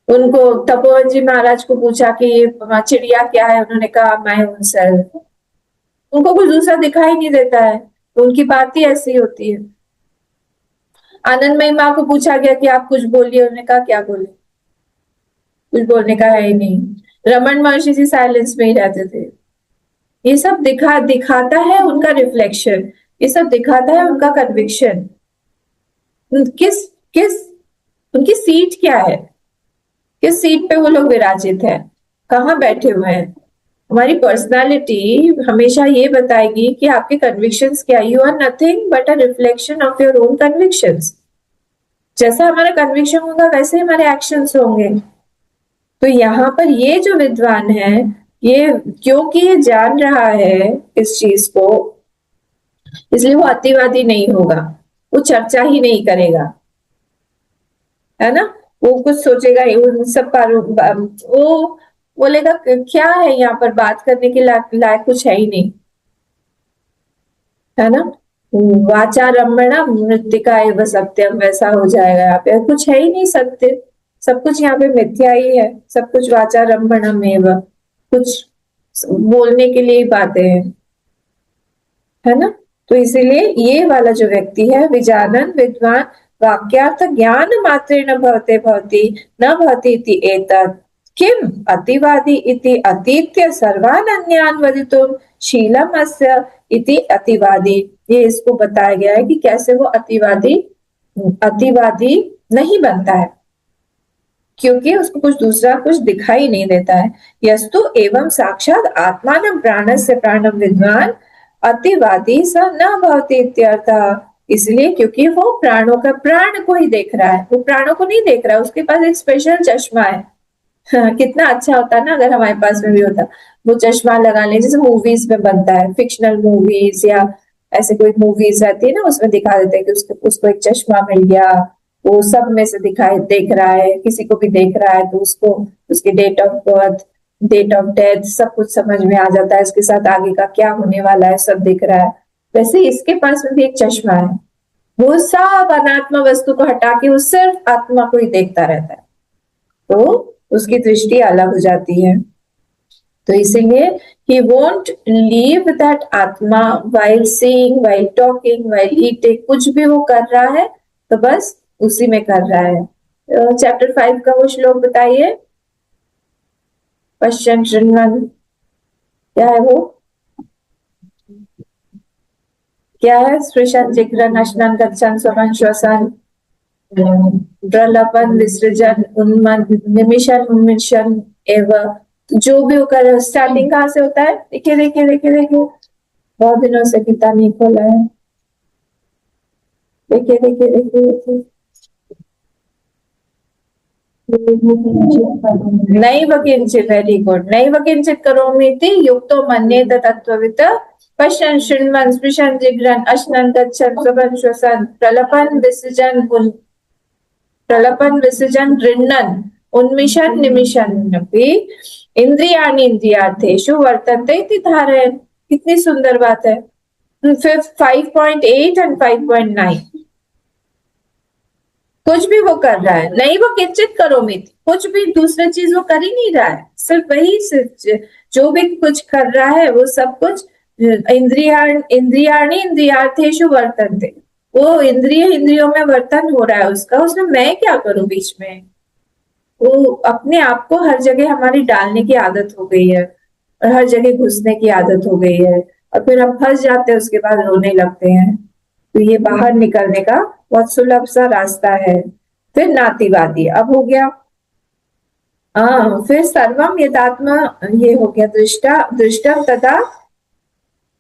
उनको तपोवन जी महाराज को पूछा कि ये चिड़िया क्या है, उन्होंने कहा माय ओन सेल्फ। उनको कुछ दूसरा दिखाई नहीं देता है, तो उनकी बात ही ऐसी होती है। आनंदमयी माँ को पूछा गया कि आप कुछ बोलिए, उन्होंने कहा क्या बोले, कुछ बोलने का है ही नहीं। रमन महर्षि जी साइलेंस में ही रहते थे। ये सब दिखाता है उनका रिफ्लेक्शन, ये सब दिखाता है उनका कन्विक्शन, किस किस उनकी सीट क्या है, किस सीट पे वो लोग विराजित है, कहाँ बैठे हुए हैं। हमारी पर्सनालिटी हमेशा ये बताएगी कि आपके कन्विक्शंस क्या, you are nothing but a reflection of your own convictions. जैसा हमारा कन्विक्शन होगा वैसे हमारे एक्शंस होंगे। तो यहाँ पर ये जो विद्वान है, ये क्योंकि ये जान रहा है इस चीज को, इसलिए वो अतिवादी नहीं होगा, वो चर्चा ही नहीं करेगा, है ना। वो कुछ सोचेगा ही, उन सब पर वो बोलेगा क्या है यहाँ पर बात करने के लायक कुछ है ही नहीं, है ना। वाचा रमणम मृत्तिका एव सत्यम, वैसा हो जाएगा यहाँ पे, कुछ है ही नहीं सत्य, सब कुछ यहाँ पे मिथ्या ही है, सब कुछ वाचा रमणम एव, कुछ बोलने के लिए ही बातें हैं, है ना। तो इसीलिए ये वाला जो व्यक्ति है विजानन विद्वान वाक्यार्थ ज्ञान मात्रे न भवते भवति न भवति इति एतत् किम अतिवादी इति अतीत्य सर्वान् अन्यान् वदितुं शीलम् अस्य इति अतिवादी। ये इसको बताया गया है कि कैसे वो अतिवादी अतिवादी नहीं बनता है, क्योंकि उसको कुछ दूसरा कुछ दिखाई नहीं देता है। यस्तु एवं साक्षात आत्मानं प्राणस्य प्राणं विद्वान अतिवादी स न भवति इत्यर्थः। इसलिए क्योंकि वो प्राणों का प्राण को ही देख रहा है, वो प्राणों को नहीं देख रहा है, उसके पास एक स्पेशल चश्मा है। हाँ, कितना अच्छा होता ना अगर हमारे पास में भी होता वो चश्मा लगा ले, जैसे मूवीज में बनता है, फिक्शनल मूवीज या ऐसे कोई मूवीज रहती है ना, उसमें दिखा देते हैं कि उसको एक चश्मा मिल गया, वो सब में से दिखाई देख रहा है, किसी को भी देख रहा है तो उसको उसके date of birth date of death सब कुछ समझ में आ जाता है, इसके साथ आगे का क्या होने वाला है सब दिख रहा है। वैसे इसके पास में भी एक चश्मा है, वो सब अनात्मा वस्तु को हटा के वो सिर्फ आत्मा को ही देखता रहता है, तो उसकी दृष्टि अलग हो जाती है। तो इसीलिए he won't leave that आत्मा while seeing, while talking, while eating, कुछ भी वो कर रहा है तो बस उसी में कर रहा है। चैप्टर 5 का वो श्लोक बताइए, पश्चिम शृण्वन्, क्या है वो, क्या है, स्पृशन् जिघ्रन् अश्नन् गच्छन् स्वपन् श्वसन् प्रलपन विसृजन निमिषन उन्मिषन एवं, जो भी वो कर, स्टार्टिंग कहाँ से होता है, देखिए देखिए देखिए देखिए, बहुत दिनों से गीता नहीं खोला है, देखिए देखिए देखिए देखिए, नैव किंचित्, वेरी गुड, नैव किंचित् करोमि इति युक्तो मन्येत तत्त्ववित् पश्यन् शृण्वन् स्पृशन् जिघ्रन् अश्नन् गच्छन् स्वपन् श्वसन् प्रलपन विसर्जन ऋणन उन्मिषन निमिषन अपि इंद्रियाणि इंद्रियार्थेषु वर्तन्ते इति धारयन्। कितनी सुंदर बात है। फिर 5.8 एंड 5.9, कुछ भी वो कर रहा है, नहीं वो किंचित करोमि, कुछ भी दूसरी चीज वो कर ही नहीं रहा है, सिर्फ वही, सिर्फ जो भी कुछ कर रहा है वो सब कुछ इंद्रियाणि इंद्रियार्थेषु वर्तन्ते, वो इंद्रियों में वर्तन हो रहा है उसका, उसमें मैं क्या करूं बीच में। वो अपने आप को हर जगह हमारी डालने की आदत हो गई है और हर जगह घुसने की आदत हो गई है, और फिर हम फंस जाते हैं, उसके बाद रोने लगते हैं। तो ये बाहर निकलने का बहुत सुलभ सा रास्ता है। फिर नातिवादी अब हो गया, फिर सर्वम यदात्मा, ये हो गया दृष्टम तथा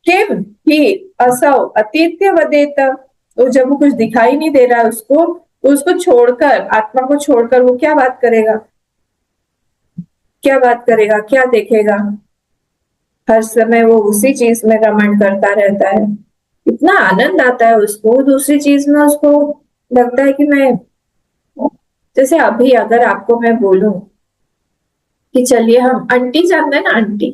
किम ही असौ अतीत्य वदेत। तो जब वो कुछ दिखाई नहीं दे रहा है उसको, तो उसको छोड़कर, आत्मा को छोड़कर वो क्या बात करेगा, क्या बात करेगा, क्या देखेगा, हर समय वो उसी चीज में रमण करता रहता है, इतना आनंद आता है उसको दूसरी चीज में, उसको लगता है कि मैं, जैसे अभी अगर आपको मैं बोलूं कि चलिए हम, आंटी जानते हैं ना, आंटी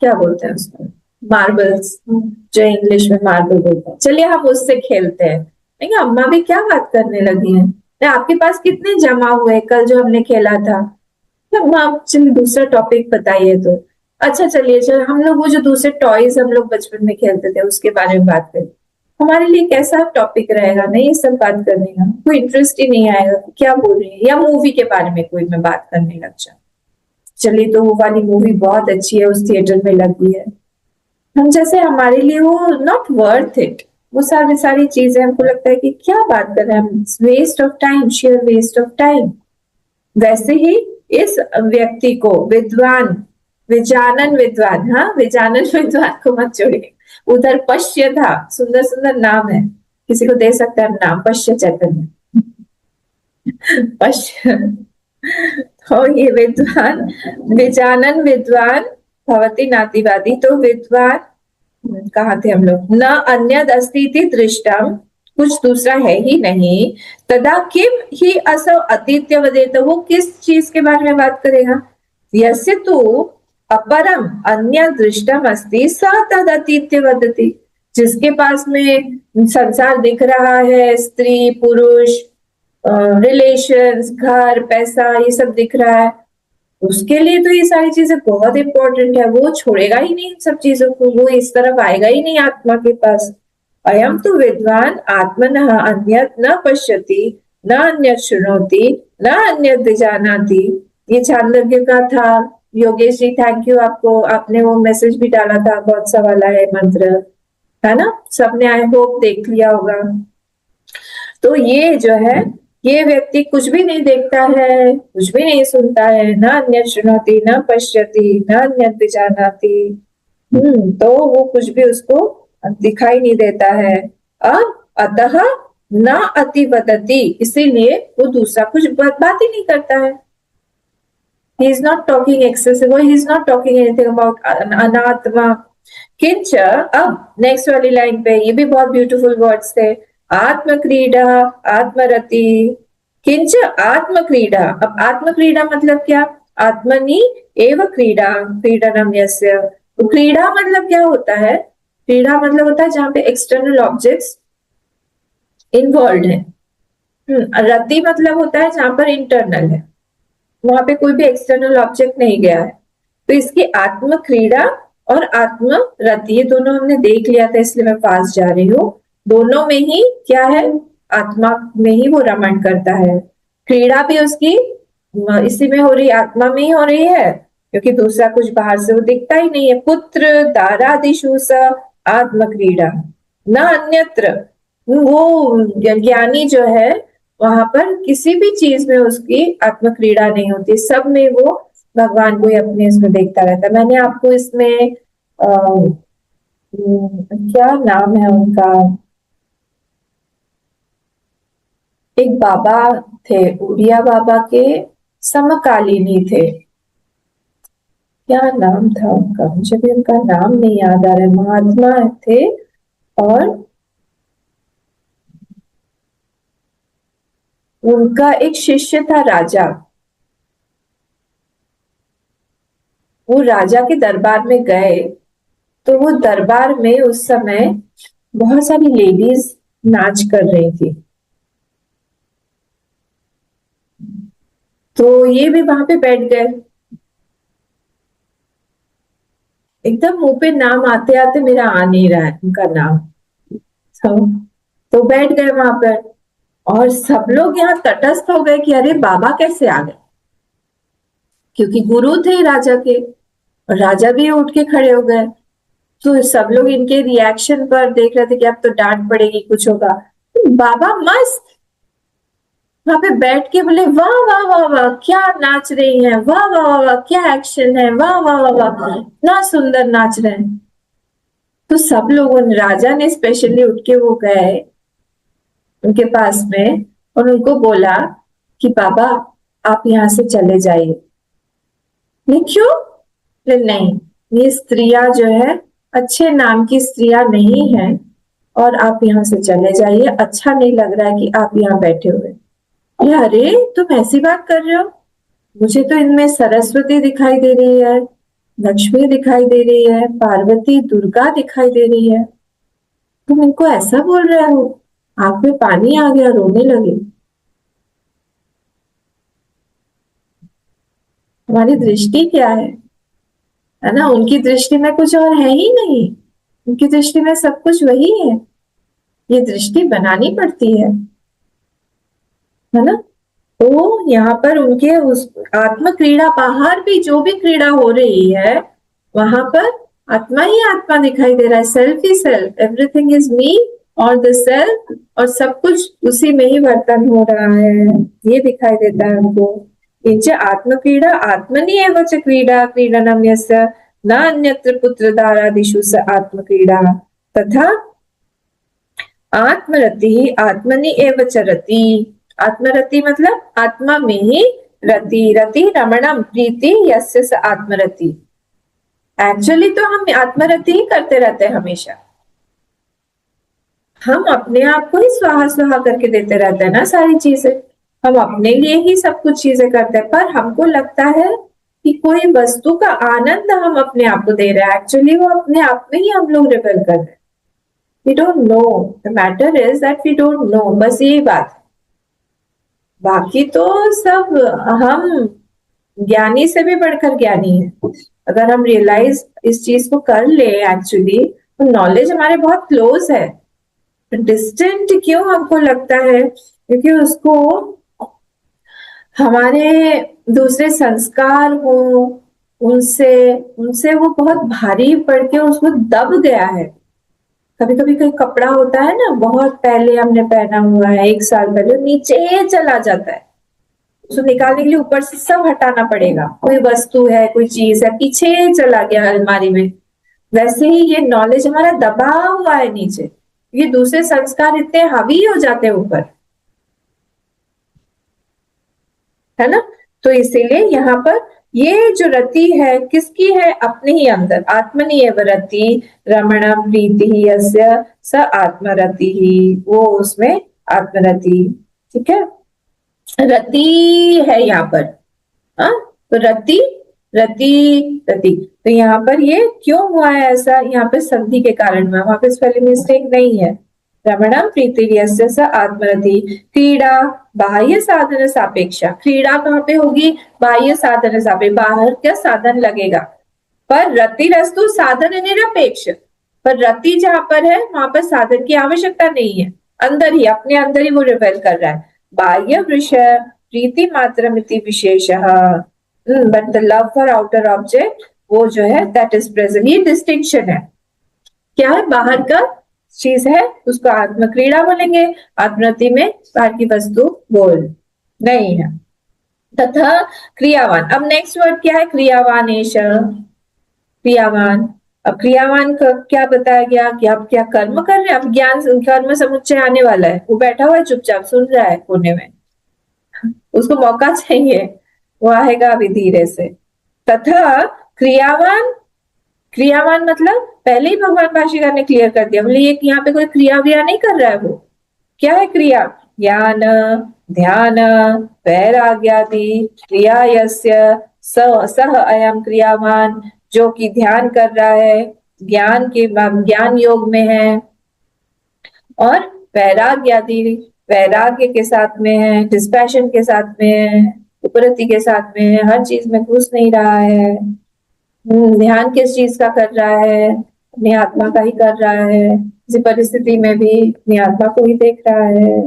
क्या बोलते हैं उसको, मार्बल्स, जो इंग्लिश में मार्बल बोलते हैं, चलिए हम उससे खेलते हैं। नहीं, अम्मा भी क्या बात करने लगी है, आपके पास कितने जमा हुए कल जो हमने खेला था, अम्मा चलिए दूसरा टॉपिक बताइए तो, अच्छा चलिए चल हम लोग वो जो दूसरे टॉयज हम लोग बचपन में खेलते थे उसके बारे में बात करें। हमारे लिए कैसा टॉपिक रहेगा, नहीं ये सब बात करने का कोई इंटरेस्ट ही नहीं आएगा, क्या बोल रही है, या मूवी के बारे में कोई मैं बात करने लग जाऊं, चलिए तो वो वाली मूवी बहुत अच्छी है उस थिएटर में लगी है, हम जैसे हमारे लिए वो नॉट वर्थ इट, वो सारी चीजें हमको लगता है कि क्या बात कर रहे हैं, waste of time, share waste of time. वैसे ही इस व्यक्ति को विद्वान, विजानन विद्वान, हाँ विजानन विद्वान को मत जोड़िए, उधर पश्य था, सुंदर सुंदर नाम है, किसी को दे सकता है नाम, पश्य चैतन्य, पश्य, तो ये विद्वान विजानन विद्वान भवति नातिवादी, तो विद्वान कहाँ थे हम लोग? न अन्यद अस्ति इति दृष्टम, कुछ दूसरा है ही नहीं। तदा किम ही असौ अतीत्य वदेत, वो किस चीज के बारे में बात करेगा? यस्य तु अपरम अन्य दृष्टम अस्ति स तद अतीत्य वदति, जिसके पास में संसार दिख रहा है, स्त्री पुरुष, रिलेशंस, घर, पैसा, ये सब दिख रहा है, उसके लिए तो ये सारी चीजें बहुत इंपॉर्टेंट है, वो छोड़ेगा ही नहीं इन सब चीजों को, वो इस तरफ आएगा ही नहीं आत्मा के पास। अयम तो विद्वान आत्मनः अन्यत् न पश्यति न अन्यत् शृणोति न अन्यत् जानाति। ये छांदोग्य का था। योगेश जी थैंक यू आपको, आपने वो मैसेज भी डाला था, कौन सा वाला है मंत्र, है ना? सबने आई होप देख लिया होगा। तो ये जो है, ये व्यक्ति कुछ भी नहीं देखता है, कुछ भी नहीं सुनता है, न अन्य सुनोति न पश्यति न अन्य विजानाति। तो वो कुछ भी उसको दिखाई नहीं देता है। अतः न अतिवदति, इसीलिए वो दूसरा कुछ बात ही नहीं करता है। He is not talking excessive, he is not talking anything about अनात्मा। किंच, अब नेक्स्ट वाली लाइन पे ये भी बहुत ब्यूटीफुल वर्ड्स थे। आत्म क्रीडा आत्मरति, किंच आत्म क्रीडा। अब आत्म क्रीडा मतलब क्या? आत्मनि एव क्रीडा क्रीडनम यस्य। तो क्रीडा मतलब क्या होता है? क्रीडा मतलब होता है जहां पे एक्सटर्नल ऑब्जेक्ट्स इन्वॉल्व है। रति मतलब होता है जहां पर इंटरनल है, वहां पे कोई भी एक्सटर्नल ऑब्जेक्ट नहीं गया है। तो इसकी आत्म क्रीड़ा और आत्म रति, ये दोनों हमने देख लिया था, इसलिए मैं फास्ट जा रही हूँ। दोनों में ही क्या है? आत्मा में ही वो रमण करता है। क्रीड़ा भी उसकी इसी में हो रही, आत्मा में ही हो रही है, क्योंकि दूसरा कुछ बाहर से वो दिखता ही नहीं है। पुत्र दारादिषु स आत्म क्रीड़ा न अन्यत्र। वो ज्ञानी जो है वहां पर किसी भी चीज में उसकी आत्म क्रीड़ा नहीं होती, सब में वो भगवान को ही अपने इसमें देखता रहता है। मैंने आपको इसमें क्या नाम है उनका, एक बाबा थे, उड़िया बाबा के समकालीनी थे, क्या नाम था उनका? मुझे भी उनका नाम नहीं याद आ रहा है। महात्मा थे और उनका एक शिष्य था राजा। वो राजा के दरबार में गए, तो वो दरबार में उस समय बहुत सारी लेडीज नाच कर रही थी। तो ये भी वहां पे बैठ गए, एकदम मुंह पे नाम आते आते मेरा आ नहीं रहा है उनका नाम। तो बैठ गए वहां पर, और सब लोग यहाँ तटस्थ हो गए कि अरे बाबा कैसे आ गए, क्योंकि गुरु थे राजा के, और राजा भी उठ के खड़े हो गए। तो सब लोग इनके रिएक्शन पर देख रहे थे कि अब तो डांट पड़ेगी, कुछ होगा। बाबा मस्त वहां पे बैठ के बोले वाह वाह वाह वाह, क्या नाच रही हैं, वाह वाह वाह वाह, क्या एक्शन है, वाह वाह वाह वाह, इतना सुंदर नाच रहे हैं। तो सब लोगों ने, राजा ने स्पेशली उठ के वो गए उनके पास में और उनको बोला कि बाबा आप यहाँ से चले जाइए। नहीं, क्यों? नहीं, ये स्त्रियां जो है अच्छे नाम की स्त्रियां नहीं है, और आप यहाँ से चले जाइए, अच्छा नहीं लग रहा है कि आप यहाँ बैठे हुए। अरे तुम ऐसी बात कर रहे हो? मुझे तो इनमें सरस्वती दिखाई दे रही है, लक्ष्मी दिखाई दे रही है, पार्वती दुर्गा दिखाई दे रही है, तुम इनको ऐसा बोल रहे हो? आंख में पानी आ गया, रोने लगे। हमारी दृष्टि क्या है ना? उनकी दृष्टि में कुछ और है ही नहीं, उनकी दृष्टि में सब कुछ वही है। ये दृष्टि बनानी पड़ती है ना? तो यहाँ पर उनके उस आत्म क्रीड़ा, बाहर भी जो भी क्रीड़ा हो रही है वहां पर आत्मा ही आत्मा दिखाई दे रहा है, self he self, everything is me और द सेल्फ, और सब कुछ उसी में ही वर्तन हो रहा है, ये दिखाई देता है उनको। किंच आत्म क्रीड़ा आत्मनि एव च क्रीड़ा क्रीडनम यस्य न अन्यत्र पुत्रदारादिषु स आत्म क्रीड़ा तथा आत्मरति आत्मनि एव च रति। आत्मरति मतलब आत्मा में ही रति, रति रमणम प्रीति यस्य स आत्मरति। एक्चुअली तो हम आत्मरति ही करते रहते हैं हमेशा, हम अपने आप को ही स्वाहा स्वाहा करके देते रहते हैं ना सारी चीजें, हम अपने लिए ही सब कुछ चीजें करते हैं, पर हमको लगता है कि कोई वस्तु का आनंद हम अपने आप को दे रहे हैं, एक्चुअली वो अपने आप में ही हम लोग रिवेल कर रहे हैं। We don't know, the matter is that we don't know, बस यही बात। बाकी तो सब हम ज्ञानी से भी बढ़कर ज्ञानी है। अगर हम रियलाइज इस चीज को कर ले, एक्चुअली तो नॉलेज हमारे बहुत क्लोज है। डिस्टेंट क्यों हमको लगता है? क्योंकि उसको हमारे दूसरे संस्कार हो, उनसे उनसे वो बहुत भारी पड़ के उसको दब गया है। कभी कभी कोई कपड़ा होता है ना, बहुत पहले हमने पहना हुआ है, 1 साल पहले, नीचे चला जाता है, उसको निकालने के लिए ऊपर से सब हटाना पड़ेगा। कोई वस्तु है, कोई चीज है, पीछे चला गया अलमारी में। वैसे ही ये नॉलेज हमारा दबा हुआ है नीचे, ये दूसरे संस्कार इतने हावी हो जाते हैं ऊपर, है ना। तो इसीलिए यहाँ पर ये जो रति है किसकी है? अपने ही अंदर। आत्मनि एव रति रमणम प्रीति यस्य स आत्मरति ही, वो उसमें आत्मरति। ठीक है, रति है यहाँ पर। हाँ, तो रति रति रति, तो यहाँ पर ये क्यों हुआ है ऐसा? यहाँ पे संधि के कारण हुआ, वहां पे स्पेलिंग मिस्टेक नहीं है। रमणम प्रीतिर्यस्य स आत्मरति। क्रीड़ा बाह्य साधन सापेक्षा, क्रीड़ा कहाँ पे होगी? बाह्य साधन सापेक्ष, बाहर का साधन लगेगा। पर रतिरस्तु साधन निरपेक्ष, पर रति जहां पर है वहां पर साधन की आवश्यकता नहीं है, अंदर ही, अपने अंदर ही वो रिवेल कर रहा है। बाह्य विषय प्रीति मात्र विशेष, but the love for outer object वो जो है दैट इज प्रेजेंट। ये डिस्टिंक्शन है। क्या है? बाहर का चीज है उसको आत्म क्रीड़ा बोलेंगे, आत्मरति में बाहर की वस्तु बोल नहीं है। तथा क्रियावान, अब नेक्स्ट वर्ड क्या है? क्रियावान एष, क्रियावान। अब क्रियावान का क्या बताया गया कि आप क्या कर्म कर रहे हैं? अब ज्ञान कर्म समुच्चय आने वाला है, वो बैठा हुआ है चुपचाप सुन रहा है कोने में, उसको मौका चाहिए, वो आएगा अभी धीरे से। तथा क्रियावान, क्रियावान मतलब पहले ही भगवान भाष्यकार ने क्लियर कर दिया, बोले ये यहाँ पे कोई क्रिया व्रिया नहीं कर रहा है। वो क्या है क्रिया? ज्ञान ध्यान वैराग्यादि क्रिया यस्य सह अयम क्रियावान, जो कि ध्यान कर रहा है, ज्ञान योग में है, और वैराग्यादि वैराग्य के साथ में है, डिस्पैशन के साथ में है, उपरति के साथ में है, हर चीज में घुस नहीं रहा है। ध्यान किस चीज का कर रहा है? अपनी आत्मा का ही कर रहा है, किसी परिस्थिति में भी अपनी आत्मा को ही देख रहा है,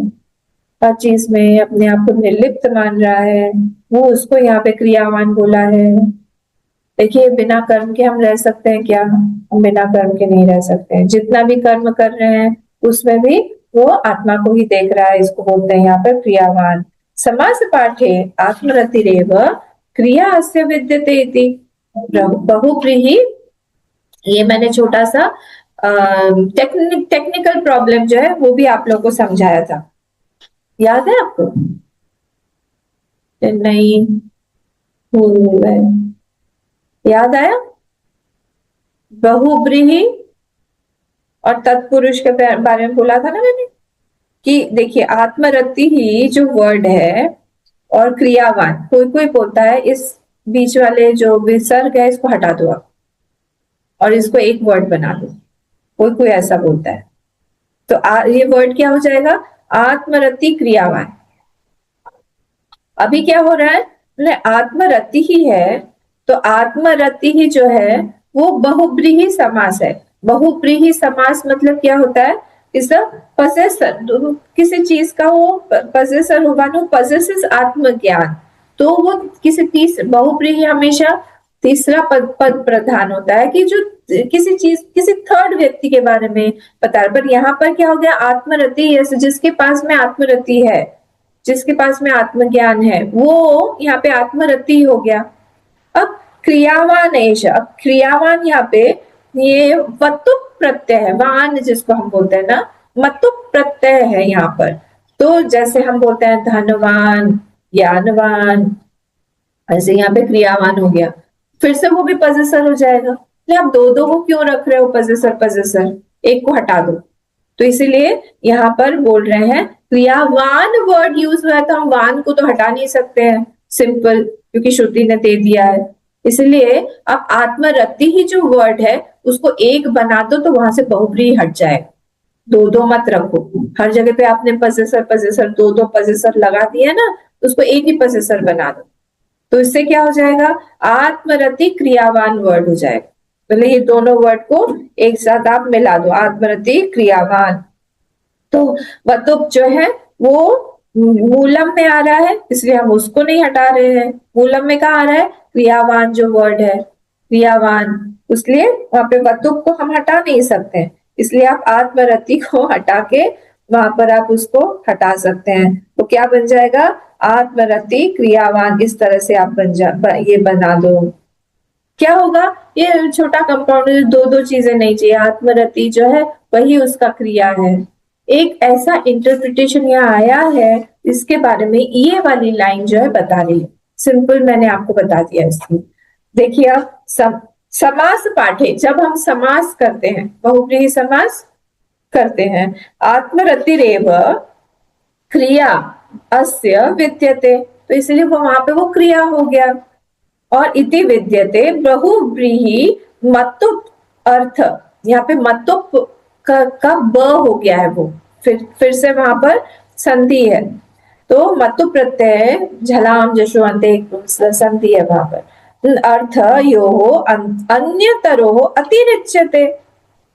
हर चीज में अपने आप को निर्लिप्त मान रहा है, वो उसको यहाँ पे क्रियावान बोला है। देखिए, बिना कर्म के हम रह सकते हैं क्या? हम बिना कर्म के नहीं रह सकते हैं। जितना भी कर्म कर रहे हैं उसमें भी वो आत्मा को ही देख रहा है, इसको बोलते हैं यहाँ पर क्रियावान। समास पाठे आत्मरतिरेव क्रिया अस्य विद्यते इति बहुब्रीहि। ये मैंने छोटा सा टेक्निकल प्रॉब्लम जो है वो भी आप लोगों को समझाया था, याद है आपको? नहीं भूल गए? याद आया? बहुब्रीहि और तत्पुरुष के बारे में बोला था ना मैंने, कि देखिए आत्मरति ही जो वर्ड है और क्रियावान, कोई कोई बोलता है इस बीच वाले जो विसर्ग है इसको हटा दो आप और इसको एक वर्ड बना दो, कोई कोई ऐसा बोलता है। तो ये वर्ड क्या हो जाएगा? आत्मरति क्रियावान। अभी क्या हो रहा है? आत्मरति ही है, तो आत्मरति ही जो है वो बहुब्रीहि समास है। बहुब्रीहि समास मतलब क्या होता है? इज पजेसर, किसी चीज का वो पजेसर होगा, नो पजेसेस आत्मज्ञान, तो वो किसी बहुब्रीहि हमेशा तीसरा पद प्रधान होता है, कि जो किसी चीज, किसी थर्ड व्यक्ति के बारे में बता रहा। पर यहाँ पर क्या हो गया? आत्मरति, जिसके पास में आत्मरति है, जिसके पास में आत्मज्ञान है, वो यहाँ पे आत्मरति हो गया। अब क्रियावान एष, अब क्रियावान यहाँ पे ये वतुप प्रत्यय है, वान जिसको हम बोलते हैं ना, मतुप प्रत्यय है यहाँ पर। तो जैसे हम बोलते हैं धनवान, ज्ञानवान, ऐसे यहाँ पे क्रियावान हो गया, फिर से वो भी पजेसर हो जाएगा। आप दो दो को क्यों रख रहे हो, पजेसर पजेसर, एक को हटा दो। तो इसीलिए यहाँ पर बोल रहे हैं क्रियावान वर्ड यूज हुआ है, तो हम वान को तो हटा नहीं सकते हैं, सिंपल, क्योंकि श्रुति ने दे दिया है। इसलिए अब आत्मरति ही जो वर्ड है उसको एक बना दो, तो वहां से बहुब्रीहि हट जाए। दो दो मत रखो, हर जगह पे आपने पजेसर पजेसर दो दो पजेसर लगा दिया ना, उसको एक ही पजेसर बना दो। तो इससे क्या हो जाएगा, आत्मरति क्रियावान वर्ड हो जाएगा। पहले ये दोनों वर्ड को एक साथ आप मिला दो, आत्मरति क्रियावान। तो वतुप जो है वो मूलम में आ रहा है, इसलिए हम उसको नहीं हटा रहे हैं। मूलम में कहा आ रहा है, क्रियावान जो वर्ड है, क्रियावान, इसलिए वहां पे वतुप को हम हटा नहीं सकते, इसलिए आप आत्मरति को हटा के वहां पर आप उसको हटा सकते हैं। तो क्या बन जाएगा, आत्मरति क्रियावान, इस तरह से आप ये बना दो। क्या होगा, ये छोटा कंपाउंड, दो दो चीजें नहीं चाहिए, आत्मरति जो है वही उसका क्रिया है। एक ऐसा इंटरप्रिटेशन यहाँ आया है, इसके बारे में ये वाली लाइन जो है बता रही है। सिंपल मैंने आपको बता दिया इसलिए। देखिए समास पाठे, जब हम समास करते हैं, बहुब्रीहि समास करते हैं, आत्मरतिरेव क्रिया अस्य विद्यते, तो इसलिए वो वहां पे वो क्रिया हो गया। और इति विद्यते बहुब्रीहि मतुप अर्थ, यहाँ पे मतुप का ब हो गया है, वो फिर से वहां पर संधि है, तो मतुप प्रत्यय झलाम जशो अंते संधि है वहां पर। अर्थ यो अन्यतरो अतिरिच्यते,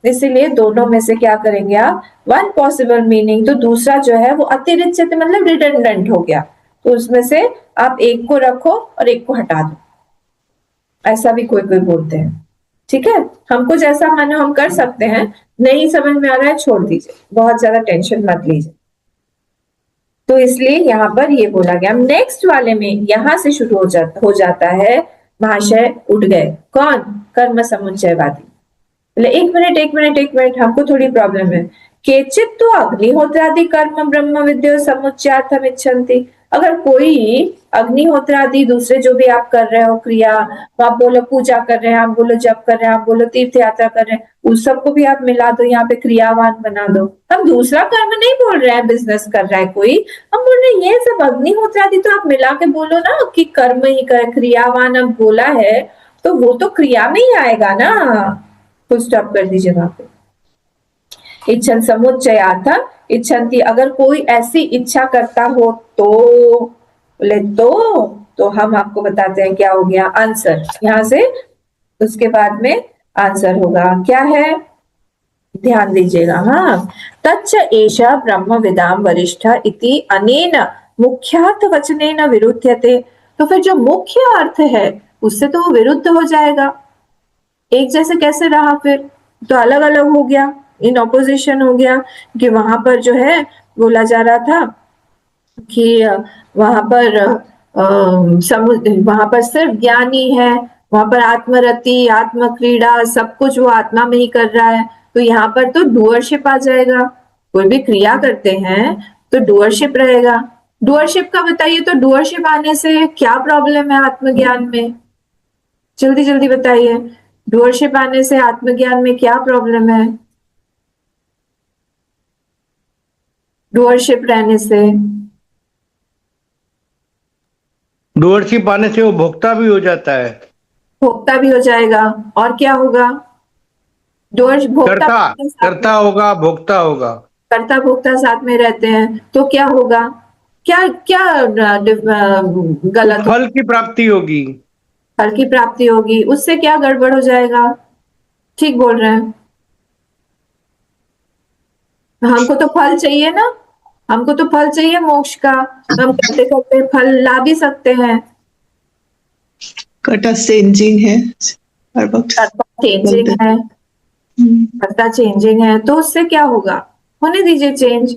इसीलिए दोनों में से क्या करेंगे आप, वन पॉसिबल मीनिंग, तो दूसरा जो है वो अतिरिच्यते मतलब रिडंडेंट हो गया, तो उसमें से आप एक को रखो और एक को हटा दो, ऐसा भी कोई कोई बोलते हैं। ठीक है, हमको जैसा मानो हम कर सकते हैं, नहीं समझ में आ रहा है छोड़ दीजिए, बहुत ज्यादा टेंशन मत लीजिए। तो इसलिए यहाँ पर ये बोला गया। नेक्स्ट वाले में यहां से शुरू हो जाता है, महाशय उठ गए, कौन, कर्म समुच्चयवादी। एक मिनट हमको थोड़ी प्रॉब्लम है। केचित तो अग्निहोत्रादि कर्म ब्रह्म विद्या समुच्चयार्थम इच्छन्ति, अगर कोई अग्निहोत्रादि दूसरे जो भी आप कर रहे हो क्रिया, आप बोलो पूजा कर रहे हैं, आप बोलो जप कर रहे हैं, आप बोलो तीर्थ यात्रा कर रहे हैं, उस सबको भी आप मिला दो, यहाँ पे क्रियावान बना दो। हम दूसरा कर्म नहीं बोल रहे हैं, बिजनेस कर रहा है कोई, हम बोल रहे हैं ये सब अग्निहोत्रादि, तो आप मिला के बोलो ना कि कर्म ही कर, क्रियावान अब बोला है तो वो तो क्रिया में ही आएगा ना। फुल स्टॉप कर दीजिए वहां पे। इच्छन समुच्चयार्थम इच्छन्ति, अगर कोई ऐसी इच्छा करता हो तो बोले तो हम आपको बताते हैं क्या हो गया आंसर, यहां से उसके बाद में आंसर होगा क्या है, ध्यान दीजिएगा। हाँ, तच्च एषा ब्रह्म विदाम वरिष्ठ इति अनेन मुख्यार्थ वचनेन विरुध्यते, तो फिर जो मुख्य अर्थ है उससे तो वो विरुद्ध हो जाएगा। एक जैसे कैसे रहा, फिर तो अलग अलग हो गया, इन ऑपोजिशन हो गया, कि वहां पर जो है बोला जा रहा था कि वहां पर वहां पर सिर्फ ज्ञानी है, वहां पर आत्मरति आत्म क्रीड़ा सब कुछ वो आत्मा में ही कर रहा है, तो यहाँ पर तो डूअरशिप आ जाएगा। कोई भी क्रिया करते हैं तो डूअरशिप रहेगा। डूअरशिप का बताइए, तो डूअरशिप आने से क्या प्रॉब्लम है आत्मज्ञान में, जल्दी जल्दी बताइए, डूअरशिप आने से आत्मज्ञान में क्या प्रॉब्लम है, डूअरशिप रहने से? डूअरशिप आने से वो भोक्ता भी हो जाता है, भोक्ता भी हो जाएगा, और क्या होगा, डूअर भोक्ता करता होगा, भोक्ता होगा, कर्ता भोक्ता साथ में रहते हैं, तो क्या होगा, क्या क्या गलत, फल की प्राप्ति होगी, फल की प्राप्ति होगी, उससे क्या गड़बड़ हो जाएगा? ठीक बोल रहे हैं, हमको तो फल चाहिए ना, हमको तो फल चाहिए मोक्ष का, हम करते करते फल ला भी सकते हैं। कर्ता चेंजिंग है हर वक्त, कर्ता चेंजिंग है, कर्ता चेंजिंग है, तो उससे क्या होगा, होने दीजिए चेंज।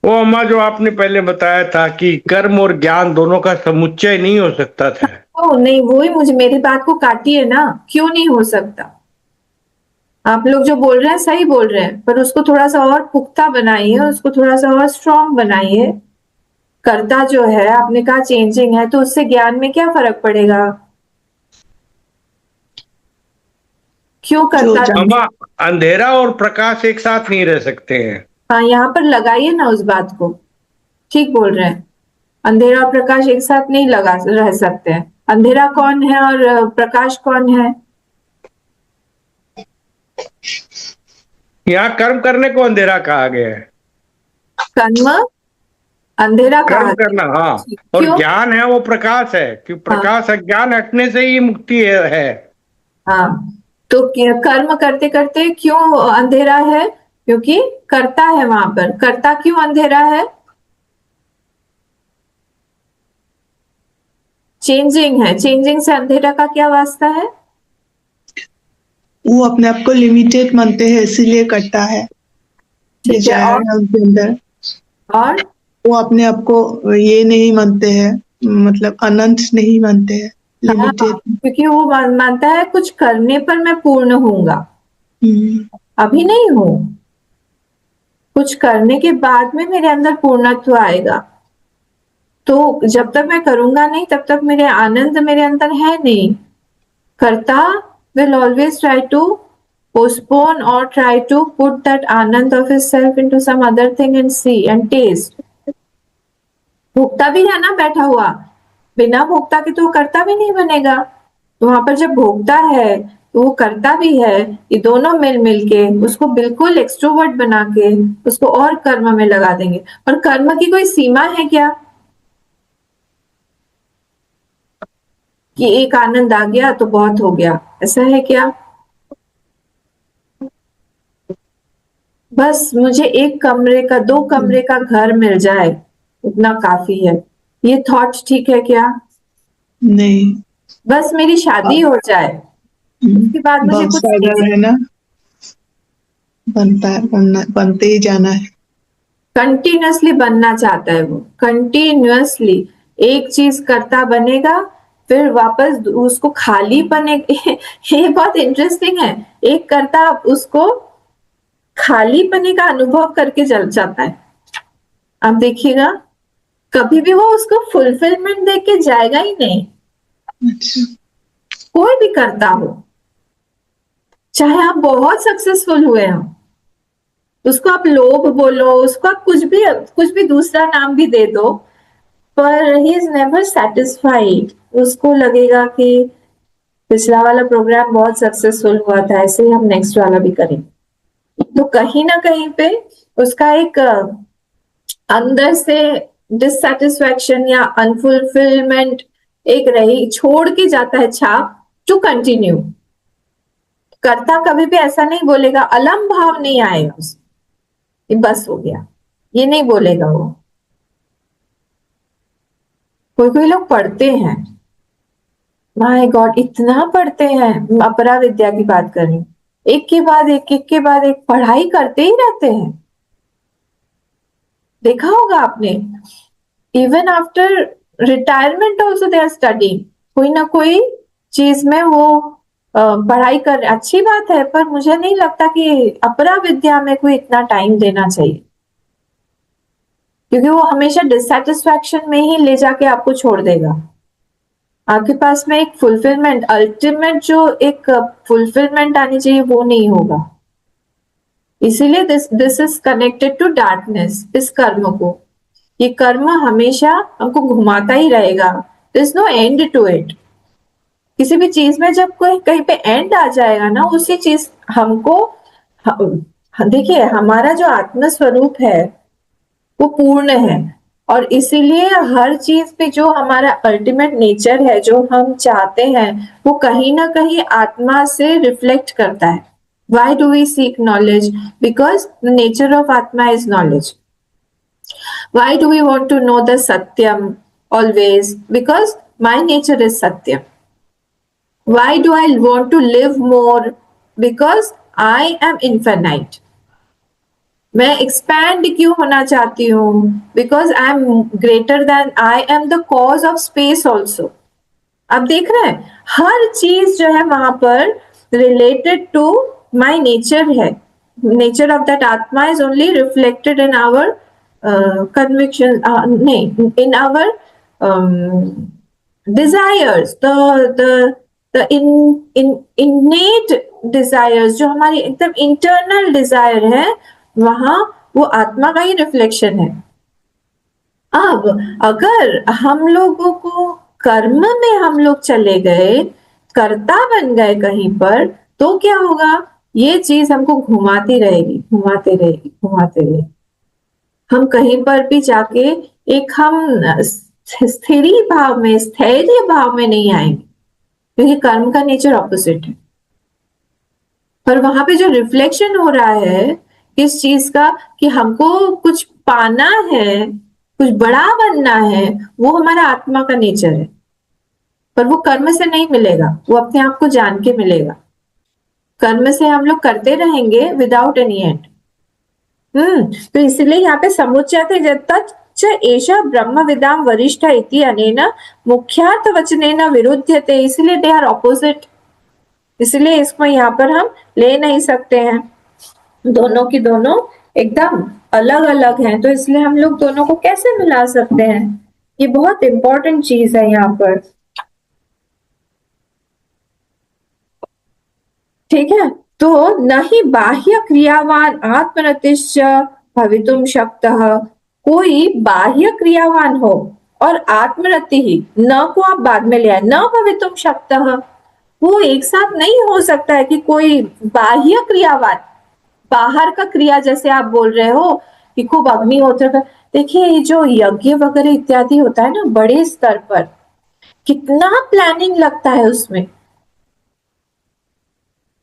वो अम्मा जो आपने पहले बताया था कि कर्म और ज्ञान दोनों का समुच्चय नहीं हो सकता था। ओ नहीं, वो ही मुझे मेरी बात को काटिए ना, क्यों नहीं हो सकता? आप लोग जो बोल रहे हैं सही बोल रहे हैं, पर उसको थोड़ा सा और पुख्ता बनाइए, उसको थोड़ा सा और स्ट्रॉन्ग बनाइए। कर्ता जो है आपने कहा चेंजिंग है, तो उससे ज्ञान में क्या फर्क पड़ेगा? क्यों जो करता? जान- अम्मा, अंधेरा और प्रकाश एक साथ नहीं रह सकते हैं। हाँ, यहाँ पर लगाइए ना उस बात को। ठीक बोल रहे हैं, अंधेरा और प्रकाश एक साथ नहीं लगा रह सकते हैं। अंधेरा कौन है और प्रकाश कौन है? यहाँ कर्म करने को अंधेरा कहा गया है। कर्म अंधेरा कर्म कहा करना, हाँ। गया। और क्यों? ज्ञान है वो प्रकाश है, कि प्रकाश अज्ञान हटने से ही मुक्ति है। हाँ, तो कर्म करते करते क्यों अंधेरा है? क्योंकि करता है वहां पर। करता क्यों अंधेरा है? चेंजिंग है। चेंजिंग से अंधेरा का क्या वास्ता है? वो अपने आप को लिमिटेड मानते हैं, इसीलिए करता है। ठीक है। डिजायर है उनके अंदर। और वो अपने आप को ये नहीं मानते हैं, मतलब अनंत नहीं मानते हैं, हाँ, लिमिटेड। क्योंकि वो मानता है कुछ करने पर मैं पूर्ण होऊंगा, अभी नहीं हूं। कुछ करने के बाद में मेरे अंदर पूर्णत्व आएगा। तो जब तक मैं करूंगा नहीं तब तक मेरे आनंद मेरे अंदर है नहीं। करता will always try to postpone or try to put that anand of his self into some other thing and see and taste. भोगता भी है ना बैठा हुआ, बिना भोगता के तो वो करता भी नहीं बनेगा। तो वहां पर जब भोगता है तो वो करता भी है। ये दोनों मिल मिल के उसको बिल्कुल एक्सट्रोवर्ट बना के उसको और कर्म में लगा देंगे। और कर्म की कोई सीमा है क्या कि एक आनंद आ गया तो बहुत हो गया? ऐसा है क्या? बस मुझे एक कमरे का, 2 कमरे का घर मिल जाए उतना काफी है, ये थॉट ठीक है क्या? नहीं। बस मेरी शादी हो जाए, उसके बाद मुझे बहुत कुछ सारा रहना, बनते ही जाना है। कंटिन्यूअसली बनना चाहता है वो। कंटिन्यूअसली एक चीज करता बनेगा, फिर वापस उसको खाली पने ये बहुत इंटरेस्टिंग है। एक करता उसको खाली पने का अनुभव करके चल जाता है। आप देखिएगा, कभी भी वो उसको फुलफिलमेंट देख के जाएगा ही नहीं। अच्छा। कोई भी करता हो, चाहे आप बहुत सक्सेसफुल हुए हो, उसको आप लोभ बोलो, उसको आप कुछ भी दूसरा नाम भी दे दो, पर ही इज नेवर सेटिस्फाइड। उसको लगेगा कि पिछला वाला प्रोग्राम बहुत सक्सेसफुल हुआ था, ऐसे ही हम नेक्स्ट वाला भी करेंगे। तो कहीं ना कहीं पे उसका एक अंदर से डिससेटिस्फैक्शन या अनफुलफिलमेंट एक रही, छोड़ के जाता है छाप टू कंटिन्यू। करता कभी भी ऐसा नहीं बोलेगा, अलम भाव नहीं आएगा उसे, ये बस हो गया, ये नहीं बोलेगा वो। कोई कोई लोग पढ़ते हैं, माय गॉड इतना पढ़ते हैं, अपरा विद्या की बात कर रही हूं, एक के बाद एक के बाद एक पढ़ाई करते ही रहते हैं। देखा होगा आपने, even after retirement also they are studying. कोई ना कोई चीज में वो पढ़ाई कर, अच्छी बात है, पर मुझे नहीं लगता कि अपरा विद्या में कोई इतना टाइम देना चाहिए, क्योंकि वो हमेशा डिससेटिस्फैक्शन में ही ले जाके आपको छोड़ देगा। आपके पास में एक फुलफिलमेंट, अल्टीमेट जो एक फुलफिलमेंट आनी चाहिए वो नहीं होगा। इसीलिए this is connected to darkness. इस कर्म को, ये कर्म हमेशा हमको घुमाता ही रहेगा। There is no end to it. किसी भी चीज में जब कोई कहीं पे एंड आ जाएगा ना, उसी चीज हमको देखिए, हमारा जो आत्म स्वरूप है वो पूर्ण है, और इसीलिए हर चीज पे जो हमारा अल्टीमेट नेचर है, जो हम चाहते हैं, वो कहीं ना कहीं आत्मा से रिफ्लेक्ट करता है। Why do we seek knowledge? Because the nature of Atma is knowledge. Why do we want to know the Satyam always? Because my nature is Satyam. Why do I want to live more? Because I am infinite. मैं एक्सपैंड क्यों होना चाहती हूँ? Because I am greater than, I am the cause of space also. आप देख रहे हैं, हर चीज जो है वहां पर रिलेटेड टू माई नेचर है। नेचर ऑफ दैट आत्मा is only reflected in our conviction, नहीं, in our desires, the innate desires, जो हमारी एकदम इंटरनल डिजायर है, वहां वो आत्मा का ही रिफ्लेक्शन है। अब अगर हम लोगों को कर्म में हम लोग चले गए, कर्ता बन गए कहीं पर, तो क्या होगा? ये चीज हमको घुमाती रहेगी, घुमाते रहेगी, घुमाते रहेगी। हम कहीं पर भी जाके एक हम स्थिरी भाव में, स्थैर्य भाव में नहीं आएंगे, क्योंकि कर्म का नेचर ऑपोजिट है। पर वहां पे जो रिफ्लेक्शन हो रहा है इस चीज का कि हमको कुछ पाना है, कुछ बड़ा बनना है, वो हमारा आत्मा का नेचर है। पर वो कर्म से नहीं मिलेगा, वो अपने आप को जान के मिलेगा। कर्म से हम लोग करते रहेंगे विदाउट एनी एंड। तो इसलिए यहाँ पे समुच्यते तच्च एषा ब्रह्म विदाम वरिष्ठ इति अनेन मुख्यार्थ वचनेन विरुध्यते, इसलिए दे आर ऑपोजिट। इसलिए इसको यहाँ पर हम ले नहीं सकते हैं, दोनों की दोनों एकदम अलग अलग हैं। तो इसलिए हम लोग दोनों को कैसे मिला सकते हैं? ये बहुत इंपॉर्टेंट चीज है यहाँ पर। ठीक है, तो न ही बाह्य क्रियावान आत्मरतिश्च भवितुम शक्तः, कोई बाह्य क्रियावान हो और आत्मरति ही न को आप बाद में ले आए, न भवितुम शक्तः, वो एक साथ नहीं हो सकता है कि कोई बाह्य क्रियावान, बाहर का क्रिया, जैसे आप बोल रहे हो कि खूब अग्निहोत्र का, देखिए ये जो यज्ञ वगैरह इत्यादि होता है ना बड़े स्तर पर, कितना प्लानिंग लगता है उसमें।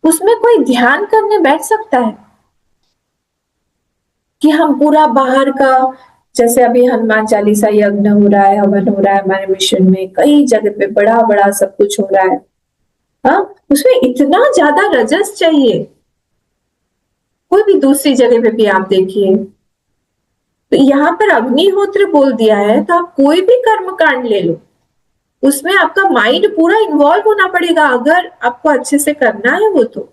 उसमें कोई ध्यान करने बैठ सकता है कि हम पूरा बाहर का, जैसे अभी हनुमान चालीसा यज्ञ हो रहा है, हवन हो रहा है हमारे मिशन में, कई जगह पे बड़ा बड़ा सब कुछ हो रहा है, हाँ, उसमें इतना ज्यादा रजस चाहिए। कोई भी दूसरी जगह पे भी आप देखिए, तो यहाँ पर अग्निहोत्र बोल दिया है, तो आप कोई भी कर्म कांड ले लो, उसमें आपका माइंड पूरा इन्वॉल्व होना पड़ेगा। अगर आपको अच्छे से करना है वो, तो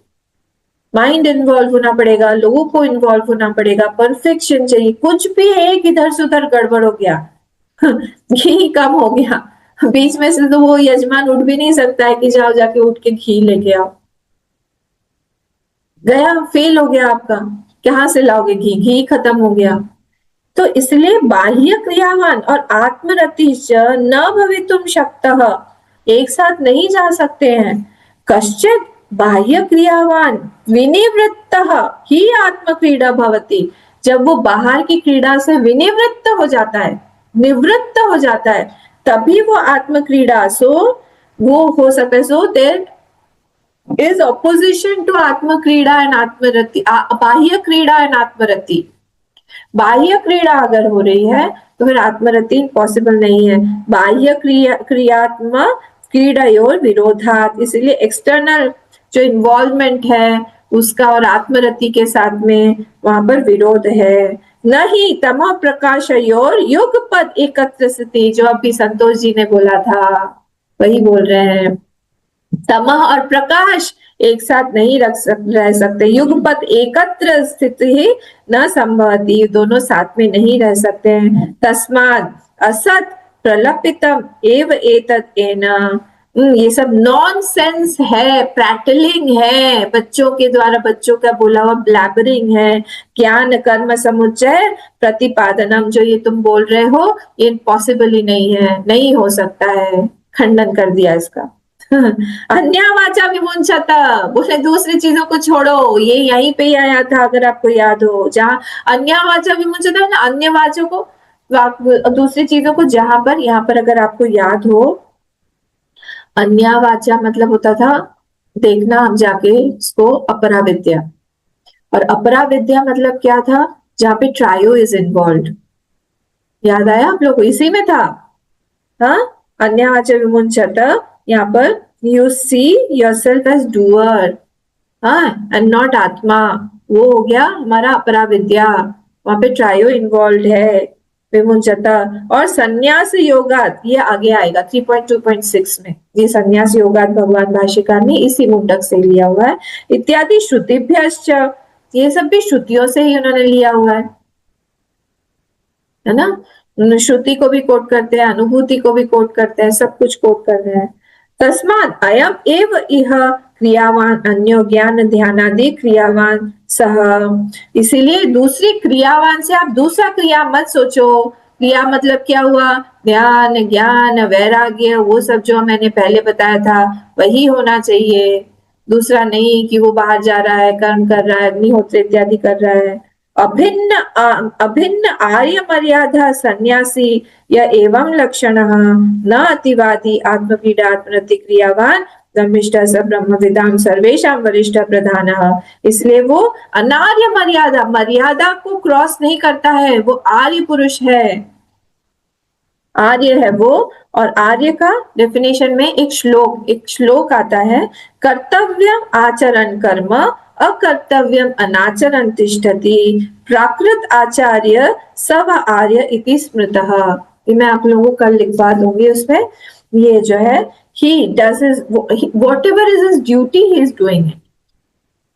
माइंड इन्वॉल्व होना पड़ेगा, लोगों को इन्वॉल्व होना पड़ेगा, परफेक्शन चाहिए। कुछ भी एक इधर से उधर गड़बड़ हो गया, घी कम हो गया, बीच में से तो वो यजमान उठ भी नहीं सकता है कि जाओ जाके उठ के घी लेके आओ, गया, फेल हो गया आपका, कहां से लाओगे घी? घी खत्म हो गया। तो इसलिए बाह्य क्रियावान और आत्मरति न भवितुम शक्तः, एक साथ नहीं जा सकते हैं। कश्चित बाह्य क्रियावान विनिवृत्तः ही आत्म क्रीड़ा भवति, जब वो बाहर की क्रीड़ा से विनिवृत्त हो जाता है, निवृत्त हो जाता है, तभी वो आत्म क्रीड़ा, सो वो हो सकता है। So there is opposition to आत्म क्रीड़ा एंड आत्मरति, बाह्य क्रीड़ा एंड आत्मरति। बाह्य क्रीड़ा अगर हो रही है तो फिर आत्मरति पॉसिबल नहीं है। बाह्य क्रियात्मक क्रीड़ायोर विरोधात, इसलिए एक्सटर्नल जो इन्वॉल्वमेंट है उसका और आत्मरति के साथ में वहां पर विरोध है। नहीं तमः प्रकाशयोर युगपद एकत्र स्थिति, जो अभी संतोष जी ने बोला था वही बोल रहे हैं। तमः और प्रकाश एक साथ नहीं रह सकते। युगपत एकत्र स्थिति न संभवती, दोनों साथ में नहीं रह सकते हैं। तस्मात् असत प्रलपितम एव एतत् एन, ये सब नॉनसेंस है, प्रैटलिंग है, बच्चों के द्वारा बच्चों का बोला हुआ ब्लैबरिंग है। ज्ञान कर्म समुच्चय प्रतिपादनम, जो ये तुम बोल रहे हो ये पॉसिबल ही नहीं है, नहीं हो सकता है, खंडन कर दिया इसका। अन्यवाचा विमुंचत, बोले दूसरी चीजों को छोड़ो, ये यहीं पे ही आया था अगर आपको याद हो, जहाँ अन्यवाचा विमुंचत है ना, अन्य वाचों को, दूसरी चीजों को, जहां पर, यहाँ पर अगर आपको याद हो, अन्यवाचा मतलब होता था, देखना हम जाके इसको, अपरा विद्या। और अपरा विद्या मतलब क्या था? जहाँ पे ट्रायो इज इन्वॉल्व। याद आया आप लोग को? इसी में था, हाँ, अन्यवाचा विमुंचत। यहाँ पर you see yourself as doer, हाँ, एंड नॉट आत्मा, वो हो गया हमारा अपरा विद्या, वहां पे ट्रायो इन्वॉल्व है, विमुंचता। और संन्यास योगात, ये आगे आएगा 3.2.6 में, ये संन्यास योगात भगवान भाष्यकार ने इसी मुंडक से लिया हुआ है। इत्यादि श्रुतिभ्यश्च, ये सब भी श्रुतियों से ही उन्होंने लिया हुआ है ना, श्रुति को भी कोट करते हैं, अनुभूति को भी कोट करते हैं, सब कुछ कोट कर रहे हैं। तस्मात् अयम एव इह क्रियावान अन्यो ज्ञान ध्यानादि क्रियावान सह। इसीलिए दूसरी क्रियावान से आप दूसरा क्रिया मत सोचो। क्रिया मतलब क्या हुआ? ध्यान, ज्ञान, वैराग्य, वो सब जो मैंने पहले बताया था वही होना चाहिए। दूसरा नहीं कि वो बाहर जा रहा है, कर्म कर रहा है, अग्निहोत्र इत्यादि कर रहा है। अभिन्न आर्य मर्यादा सन्यासी या एवं लक्षण न अतिवादी आत्मपीडा आत्मरतिक्रियावान धर्मिष्ठ स ब्रह्मविदाम सर्वेशा वरिष्ठ प्रधान। इसलिए वो अनार्य मर्यादा, मर्यादा को क्रॉस नहीं करता है, वो आर्य पुरुष है, आर्य है वो। और आर्य का डेफिनेशन में एक श्लोक आता है, कर्तव्य आचरण कर्म अकर्तव्यम अनाचरण तिष्ठति प्राकृत आचार्य सव आर्य इति स्मृतः। ये मैं आप लोगों को कल लिखवा दूंगी उसमें। ये जो है he does his whatever is his duty he is doing it,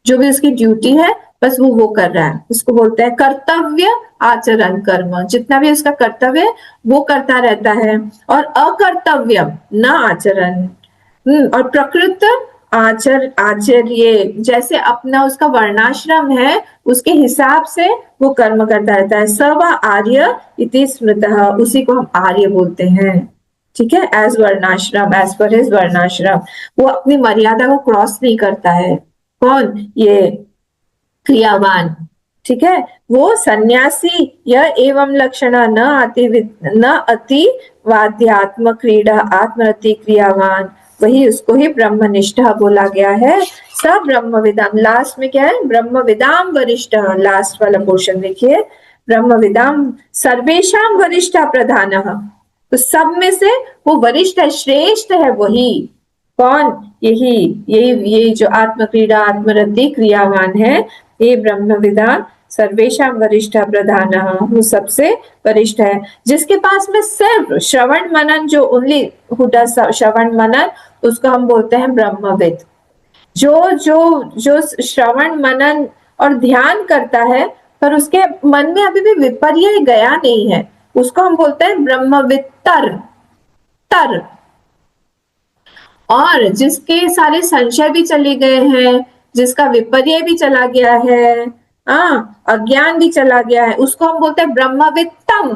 जो भी उसकी ड्यूटी है बस वो कर रहा है। उसको बोलते हैं कर्तव्य आचरण कर्म, जितना भी उसका कर्तव्य है वो करता रहता है। और अकर्तव्य न आचरण, और प्रकृत आचर्य, जैसे अपना उसका वर्णाश्रम है उसके हिसाब से वो कर्म करता रहता है। सब आर्य इति स्मृतः, उसी को हम आर्य बोलते हैं। ठीक है, एज वर्णाश्रम, एज पर हिज वर्णाश्रम, वो अपनी मर्यादा को क्रॉस नहीं करता है। कौन? ये क्रियावान। ठीक है, वो सन्यासी यह एवं लक्षण न अति वाद्यात्म क्रीड़ा आत्मरति क्रियावान, वही उसको ही ब्रह्मनिष्ठा बोला गया है। सब ब्रह्मविदाम, लास्ट में क्या है? ब्रह्मविदाम वरिष्ठ, लास्ट वाला पोर्शन देखिए, ब्रह्मविदाम सर्वेशाम वरिष्ठ प्रधान, तो सब में से वो वरिष्ठ है, श्रेष्ठ है वही। कौन? यही जो आत्मक्रीड़ा आत्मरति क्रियावान है, ये ब्रह्मविदाम सर्वेशाम वरिष्ठ प्रधान, वो सबसे वरिष्ठ है। जिसके पास में सिर्फ श्रवण मनन, जो ओनली हु डज श्रवण मनन, उसको हम बोलते हैं ब्रह्मविद। जो श्रवण मनन और ध्यान करता है पर उसके मन में अभी भी विपर्य गया नहीं है, उसको हम बोलते हैं ब्रह्मवित्तर। और जिसके सारे संशय भी चले गए हैं, जिसका विपर्य भी चला गया है, अज्ञान भी चला गया है, उसको हम बोलते हैं ब्रह्मवित्तम।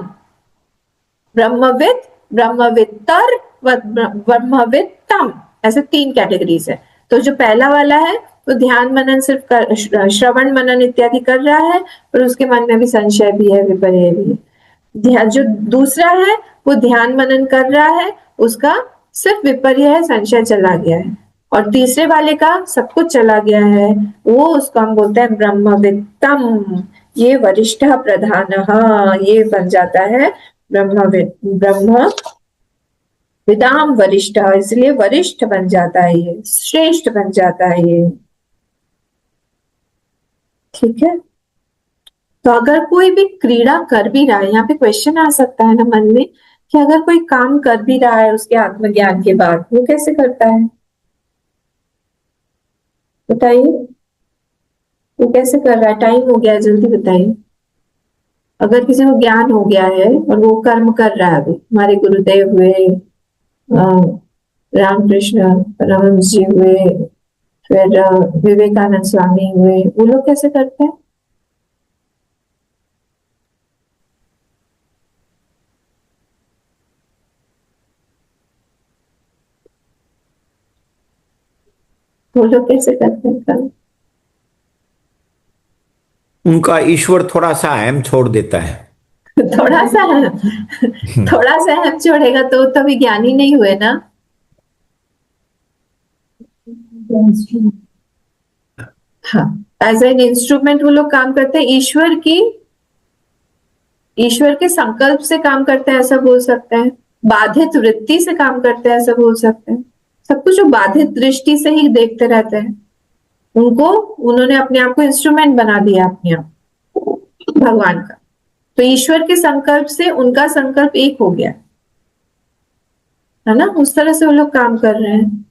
ब्रह्मविद, ब्रह्मवित्तर, ब्रह्मवित्तम, ऐसे 3 कैटेगरीज है। तो जो पहला वाला है वो ध्यान मनन सिर्फ श्रवण मनन इत्यादि कर रहा है, पर उसके मन में भी संशय भी है, विपर्य भी है। जो दूसरा है वो ध्यान मनन कर रहा है, उसका सिर्फ विपर्य है, संशय चला गया है। और तीसरे वाले का सब कुछ चला गया है, वो उसको हम बोलते हैं ब्रह्मवित्तम। ये वरिष्ठ प्रधान, ये बन जाता है ब्रह्म विदाम वरिष्ठ, इसलिए वरिष्ठ बन जाता है, ये श्रेष्ठ बन जाता है ये। ठीक है, तो अगर कोई भी क्रीड़ा कर भी रहा है, यहाँ पे क्वेश्चन आ सकता है ना मन में कि अगर कोई काम कर भी रहा है उसके आत्मज्ञान के बाद, वो कैसे करता है? बताइए, वो कैसे कर रहा है? टाइम हो गया, जल्दी बताइए। अगर किसी को ज्ञान हो गया है और वो कर्म कर रहा है, अभी हमारे गुरुदेव हुए, रामकृष्ण परमहंस जी हुए, फिर विवेकानंद स्वामी हुए, वो लोग कैसे करते हैं? वो लोग कैसे करते हैं कर्म? उनका ईश्वर थोड़ा सा अहम छोड़ देता है। थोड़ा सा अहम छोड़ेगा तो तभी ज्ञानी नहीं हुए ना। हाँ, एज एन इंस्ट्रूमेंट वो लोग काम करते हैं, ईश्वर के संकल्प से काम करते हैं, ऐसा बोल सकते हैं। बाधित वृत्ति से काम करते हैं, ऐसा बोल सकते हैं। सब कुछ बाधित दृष्टि से ही देखते रहते हैं, उन्होंने अपने आप को इंस्ट्रूमेंट बना दिया, अपने आप भगवान का। तो ईश्वर के संकल्प से उनका संकल्प एक हो गया है ना, उस तरह से वो लोग काम कर रहे हैं।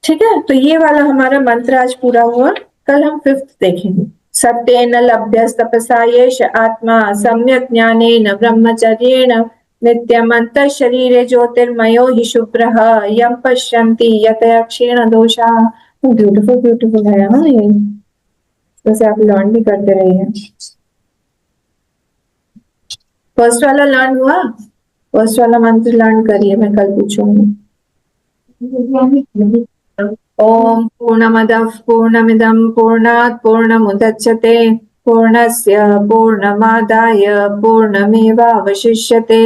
ठीक है, तो ये वाला हमारा मंत्र आज पूरा हुआ। कल हम 5th देखेंगे। सत्येन लभ्य तपसा येष आत्मा सम्यक ज्ञानेन ब्रह्मचर्येण नित्यमन्तः शरीरे ज्योतिर्मयो हि शुभ्रः यं पश्यन्ति यतया क्षीण दोषा। ब्यूटीफुल ब्यूटीफुल है हाँ ये, वैसे आप लर्न भी करते रहिए। फर्स्ट वाला लर्न हुआ, फर्स्ट वाला मंत्र लर्न करिए, मैं कल पूछूंगी। ओम पूर्णमदः पूर्णमिदं पूर्णात् पूर्णमुदच्यते पूर्णस्य पूर्णमादाय पूर्णमेवावशिष्यते।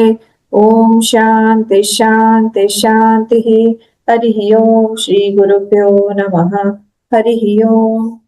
ओम शांति शांति शांति। हरि ओम। श्री गुरुभ्यो नमः। हरि ओम।